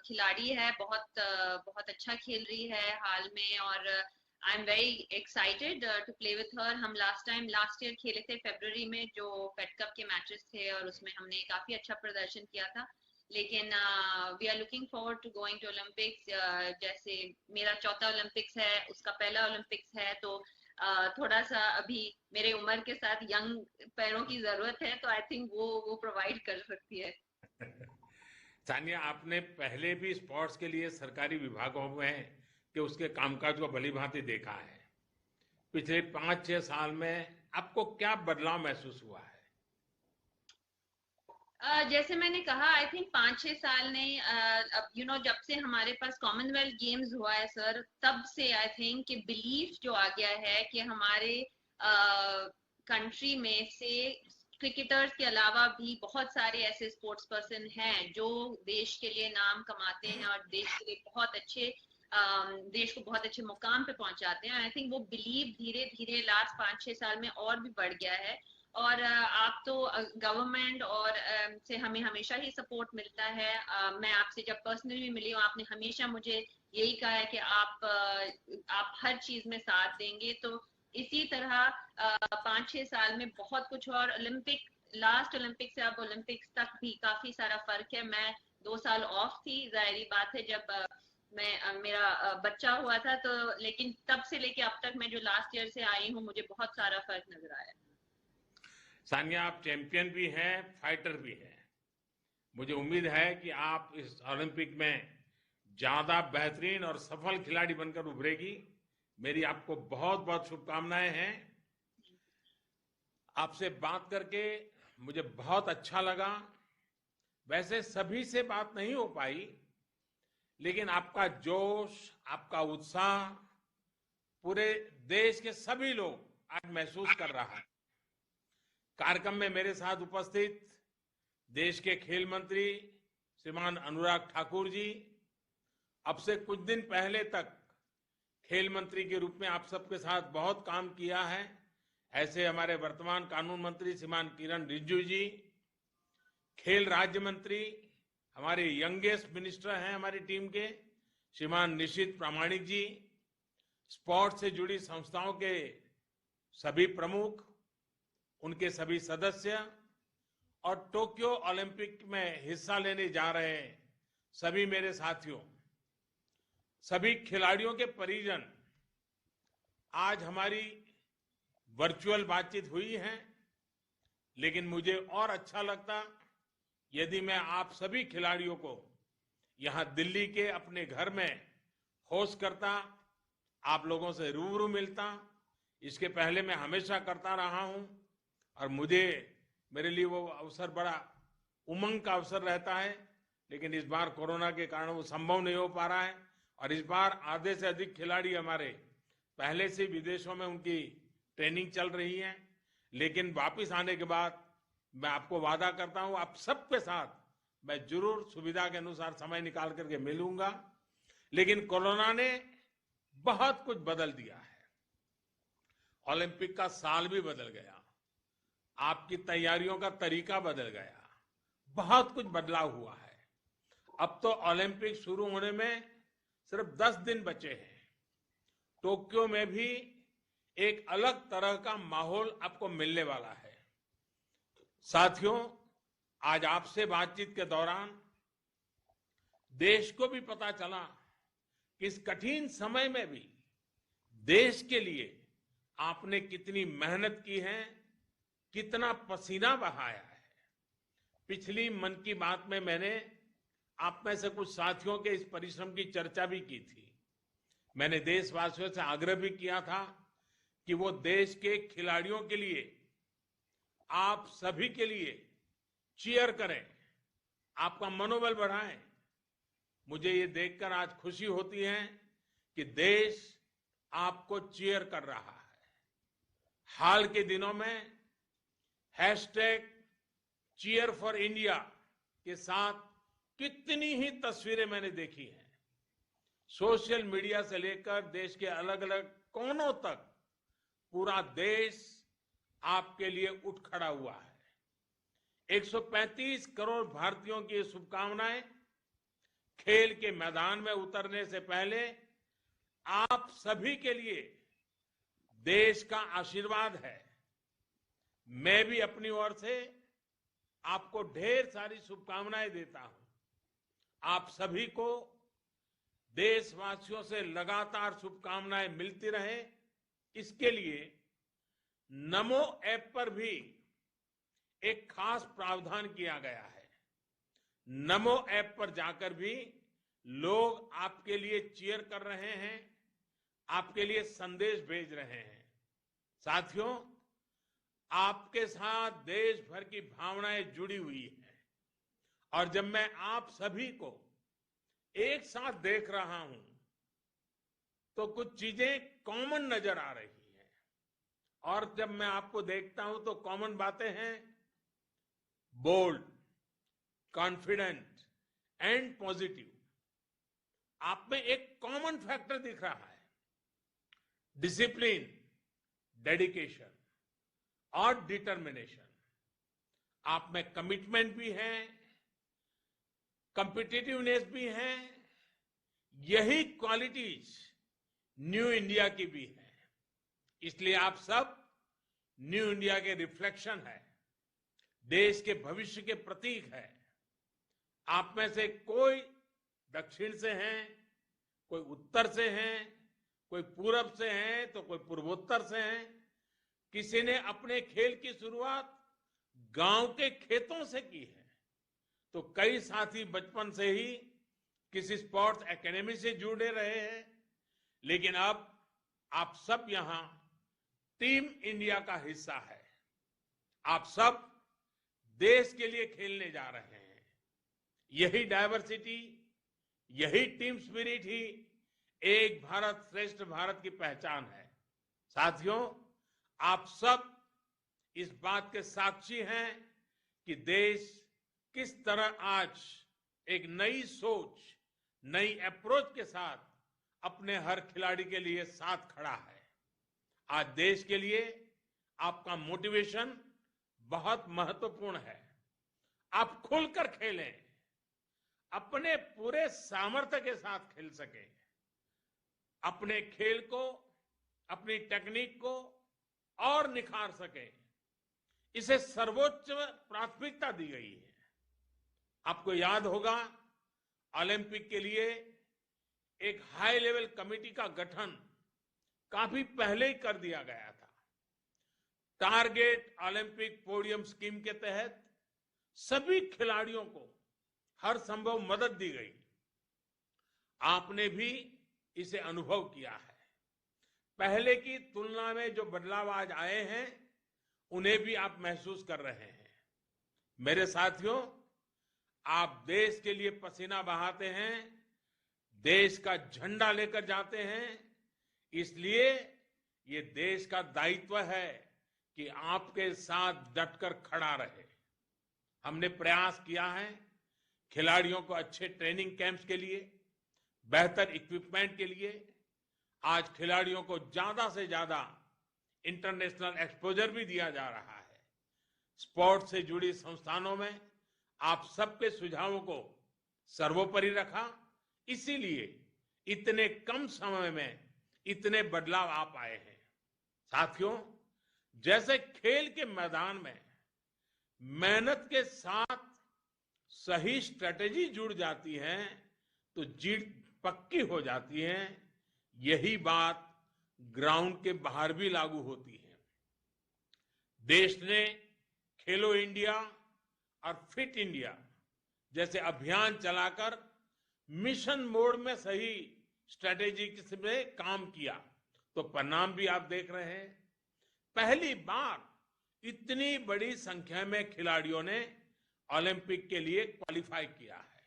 खिलाड़ी है, बहुत अच्छा खेल रही है हाल में और I am very excited to play with her. हम लास्ट ईयर खेले थे फरवरी में जो फेड कप के मैचेस थे और उसमें हमने काफी अच्छा प्रदर्शन किया था। लेकिन we are looking forward to going to Olympics. जैसे मेरा चौथा ओलंपिक्स है, उसका पहला ओलंपिक्स है, तो थोड़ा सा अभी मेरे उम्र के साथ यंग पैरों की जरूरत है, तो आई थिंक वो प्रोवाइड कर सकती है। सानिया, आपने पहले भी स्पोर्ट्स के लिए सरकारी विभागों में कि उसके कामकाज को भलीभांति देखा है। पिछले 5-6 साल में आपको क्या बदलाव महसूस हुआ है? जैसे मैंने कहा, आई थिंक 5-6 साल ने अब जब से हमारे पास कॉमनवेल्थ गेम्स हुआ है सर, तब से आई थिंक कि बिलीफ जो आ गया है कि हमारे कंट्री में से क्रिकेटर्स के अलावा भी बहुत सारे ऐसे स्पोर्ट्स पर्सन हैं जो देश के लिए नाम कमाते हैं और देश के लिए बहुत अच्छे देश को बहुत अच्छे मुकाम पे पहुंचाते हैं। आई थिंक वो बिलीव धीरे धीरे लास्ट 5-6 साल में और भी बढ़ गया है। और आप तो गवर्नमेंट और से हमें हमेशा ही सपोर्ट मिलता है। मैं आपसे जब पर्सनली मिली हूँ, आपने हमेशा मुझे यही कहा है कि आप हर चीज में साथ देंगे। तो इसी तरह 5-6 साल में बहुत कुछ, और लास्ट ओलंपिक से अब ओलंपिक्स तक भी काफी सारा फर्क है। मैं 2 साल ऑफ थी, जाहिर बात है, जब मेरा बच्चा हुआ था, तो लेकिन तब से लेके अब तक मैं जो लास्ट ईयर से आई हूँ, मुझे बहुत सारा फर्क नजर आया। सानिया, आप चैंपियन भी हैं, फाइटर भी हैं। मुझे उम्मीद है कि आप इस ओलंपिक में ज्यादा बेहतरीन और सफल खिलाड़ी बनकर उभरेगी। मेरी आपको बहुत बहुत शुभकामनाएं हैं। आपसे बात करके मुझे बहुत अच्छा लगा। वैसे सभी से बात नहीं हो पाई, लेकिन आपका जोश, आपका उत्साह पूरे देश के सभी लोग आज महसूस कर रहा है। कार्यक्रम में मेरे साथ उपस्थित देश के खेल मंत्री श्रीमान अनुराग ठाकुर जी, अब से कुछ दिन पहले तक खेल मंत्री के रूप में आप सबके साथ बहुत काम किया है। ऐसे हमारे वर्तमान कानून मंत्री श्रीमान किरण रिजिजू जी, खेल राज्य मंत्री हमारे यंगेस्ट मिनिस्टर हैं हमारी टीम के श्रीमान निशित प्रामाणिक जी, स्पोर्ट्स से जुड़ी संस्थाओं के सभी प्रमुख, उनके सभी सदस्य, और टोक्यो ओलंपिक में हिस्सा लेने जा रहे सभी मेरे साथियों, सभी खिलाड़ियों के परिजन। आज हमारी वर्चुअल बातचीत हुई है, लेकिन मुझे और अच्छा लगता यदि मैं आप सभी खिलाड़ियों को यहां दिल्ली के अपने घर में होस्ट करता, आप लोगों से रूबरू मिलता। इसके पहले मैं हमेशा करता रहा हूं और मेरे लिए वो अवसर बड़ा उमंग का अवसर रहता है, लेकिन इस बार कोरोना के कारण वो संभव नहीं हो पा रहा है। और इस बार आधे से अधिक खिलाड़ी हमारे पहले से विदेशों में उनकी ट्रेनिंग चल रही है, लेकिन वापस आने के बाद मैं आपको वादा करता हूं आप सबके साथ मैं जरूर सुविधा के अनुसार समय निकाल करके मिलूंगा। लेकिन कोरोना ने बहुत कुछ बदल दिया है। ओलंपिक का साल भी बदल गया, आपकी तैयारियों का तरीका बदल गया, बहुत कुछ बदलाव हुआ है। अब तो ओलंपिक शुरू होने में सिर्फ 10 दिन बचे हैं। टोक्यो में भी एक अलग तरह का माहौल आपको मिलने वाला है। साथियों, आज आपसे बातचीत के दौरान देश को भी पता चला कि इस कठिन समय में भी देश के लिए आपने कितनी मेहनत की है, कितना पसीना बहाया है। पिछली मन की बात में मैंने आप में से कुछ साथियों के इस परिश्रम की चर्चा भी की थी। मैंने देशवासियों से आग्रह भी किया था कि वो देश के खिलाड़ियों के लिए, आप सभी के लिए चीयर करें, आपका मनोबल बढ़ाएं। मुझे ये देखकर आज खुशी होती है कि देश आपको चीयर कर रहा है। हाल के दिनों में #cheer for India के साथ कितनी ही तस्वीरें मैंने देखी हैं। सोशल मीडिया से लेकर देश के अलग अलग कोनों तक पूरा देश आपके लिए उठ खड़ा हुआ है। 135 करोड़ भारतीयों की शुभकामनाएं। खेल के मैदान में उतरने से पहले आप सभी के लिए देश का आशीर्वाद है। मैं भी अपनी ओर से आपको ढेर सारी शुभकामनाएं देता हूं। आप सभी को देशवासियों से लगातार शुभकामनाएं मिलती रहे, इसके लिए नमो ऐप पर भी एक खास प्रावधान किया गया है। नमो ऐप पर जाकर भी लोग आपके लिए चीयर कर रहे हैं, आपके लिए संदेश भेज रहे हैं। साथियों, आपके साथ देश भर की भावनाएं जुड़ी हुई हैं और जब मैं आप सभी को एक साथ देख रहा हूं तो कुछ चीजें कॉमन नजर आ रही हैं। और जब मैं आपको देखता हूं तो कॉमन बातें हैं बोल्ड, कॉन्फिडेंट एंड पॉजिटिव, आप में एक कॉमन फैक्टर दिख रहा है, डिसिप्लिन, डेडिकेशन और डिटर्मिनेशन। आप में कमिटमेंट भी है, कॉम्पिटिटिवनेस भी है। यही क्वालिटीज न्यू इंडिया की भी है। इसलिए आप सब न्यू इंडिया के रिफ्लेक्शन है, देश के भविष्य के प्रतीक है। आप में से कोई दक्षिण से हैं, कोई उत्तर से हैं, कोई पूरब से हैं, तो कोई पूर्वोत्तर से हैं। किसी ने अपने खेल की शुरुआत गांव के खेतों से की है, तो कई साथी बचपन से ही किसी स्पोर्ट्स एकेडमी से जुड़े रहे हैं। लेकिन अब आप सब यहां टीम इंडिया का हिस्सा है। आप सब देश के लिए खेलने जा रहे हैं। यही डायवर्सिटी, यही टीम स्पिरिट ही एक भारत श्रेष्ठ भारत की पहचान है। साथियों, आप सब इस बात के साक्षी हैं कि देश किस तरह आज एक नई सोच, नई अप्रोच के साथ अपने हर खिलाड़ी के लिए साथ खड़ा है। आज देश के लिए आपका मोटिवेशन बहुत महत्वपूर्ण है। आप खुलकर खेलें, अपने पूरे सामर्थ्य के साथ खेल सकें, अपने खेल को, अपनी टेक्निक को और निखार सकें। इसे सर्वोच्च प्राथमिकता दी गई है। आपको याद होगा, ओलंपिक के लिए एक हाई लेवल कमेटी का गठन काफी पहले ही कर दिया गया था। टारगेट ओलंपिक पोडियम स्कीम के तहत सभी खिलाड़ियों को हर संभव मदद दी गई। आपने भी इसे अनुभव किया है। पहले की तुलना में जो बदलाव आज आए हैं, उन्हें भी आप महसूस कर रहे हैं। मेरे साथियों, आप देश के लिए पसीना बहाते हैं, देश का झंडा लेकर जाते हैं। इसलिए ये देश का दायित्व है कि आपके साथ डटकर खड़ा रहे। हमने प्रयास किया है खिलाड़ियों को अच्छे ट्रेनिंग कैंप्स के लिए, बेहतर इक्विपमेंट के लिए। आज खिलाड़ियों को ज्यादा से ज्यादा इंटरनेशनल एक्सपोजर भी दिया जा रहा है। स्पोर्ट्स से जुड़ी संस्थानों में आप सबके सुझावों को सर्वोपरि रखा, इसीलिए इतने कम समय में इतने बदलाव आ पाए हैं। साथियों, जैसे खेल के मैदान में मेहनत के साथ सही स्ट्रेटेजी जुड़ जाती है तो जीत पक्की हो जाती है। यही बात ग्राउंड के बाहर भी लागू होती है। देश ने खेलो इंडिया और फिट इंडिया जैसे अभियान चलाकर मिशन मोड में सही स्ट्रेटेजी में काम किया, तो परिणाम भी आप देख रहे हैं। पहली बार इतनी बड़ी संख्या में खिलाड़ियों ने ओलंपिक के लिए क्वालिफाई किया है।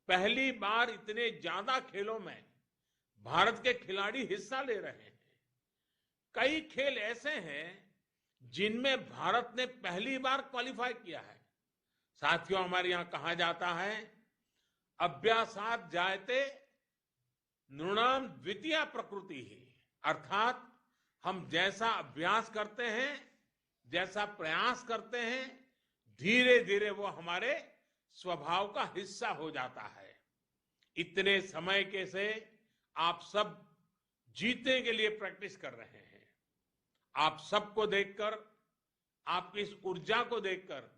पहली बार इतने ज्यादा खेलों में भारत के खिलाड़ी हिस्सा ले रहे हैं। कई खेल ऐसे हैं जिनमें भारत ने पहली बार क्वालिफाई किया है। साथियों, हमारे यहां कहा जाता है, अभ्यासात जायते नृणाम द्वितीया प्रकृति ही, अर्थात हम जैसा अभ्यास करते हैं, जैसा प्रयास करते हैं, धीरे धीरे वो हमारे स्वभाव का हिस्सा हो जाता है। इतने समय के से आप सब जीतने के लिए प्रैक्टिस कर रहे हैं। आप सबको देखकर, आपकी इस ऊर्जा को देखकर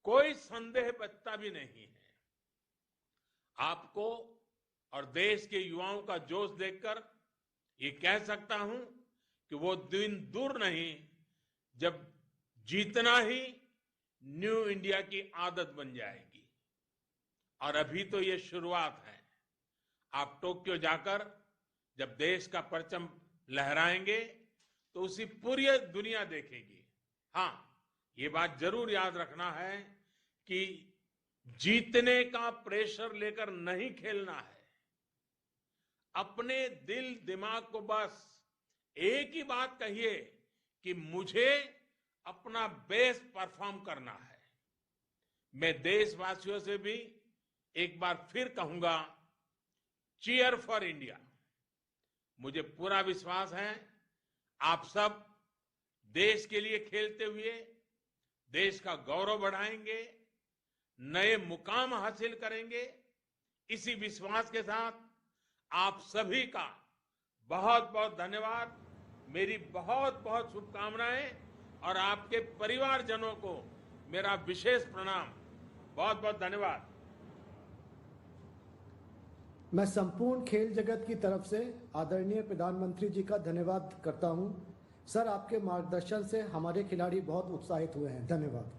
कोई संदेह बचता भी नहीं है। आपको और देश के युवाओं का जोश देखकर ये कह सकता हूं कि वो दिन दूर नहीं जब जीतना ही न्यू इंडिया की आदत बन जाएगी। और अभी तो ये शुरुआत है। आप टोक्यो जाकर जब देश का परचम लहराएंगे तो उसी पूरी दुनिया देखेगी। हाँ, ये बात जरूर याद रखना है कि जीतने का प्रेशर लेकर नहीं खेलना है। अपने दिल दिमाग को बस एक ही बात कहिए कि मुझे अपना बेस्ट परफॉर्म करना है। मैं देशवासियों से भी एक बार फिर कहूंगा, चीयर फॉर इंडिया। मुझे पूरा विश्वास है आप सब देश के लिए खेलते हुए देश का गौरव बढ़ाएंगे, नए मुकाम हासिल करेंगे। इसी विश्वास के साथ आप सभी का बहुत बहुत धन्यवाद, मेरी बहुत बहुत शुभकामनाएं और आपके परिवारजनों को मेरा विशेष प्रणाम। बहुत बहुत धन्यवाद। मैं संपूर्ण खेल जगत की तरफ से आदरणीय प्रधानमंत्री जी का धन्यवाद करता हूं। सर, आपके मार्गदर्शन से हमारे खिलाड़ी बहुत उत्साहित हुए हैं। धन्यवाद।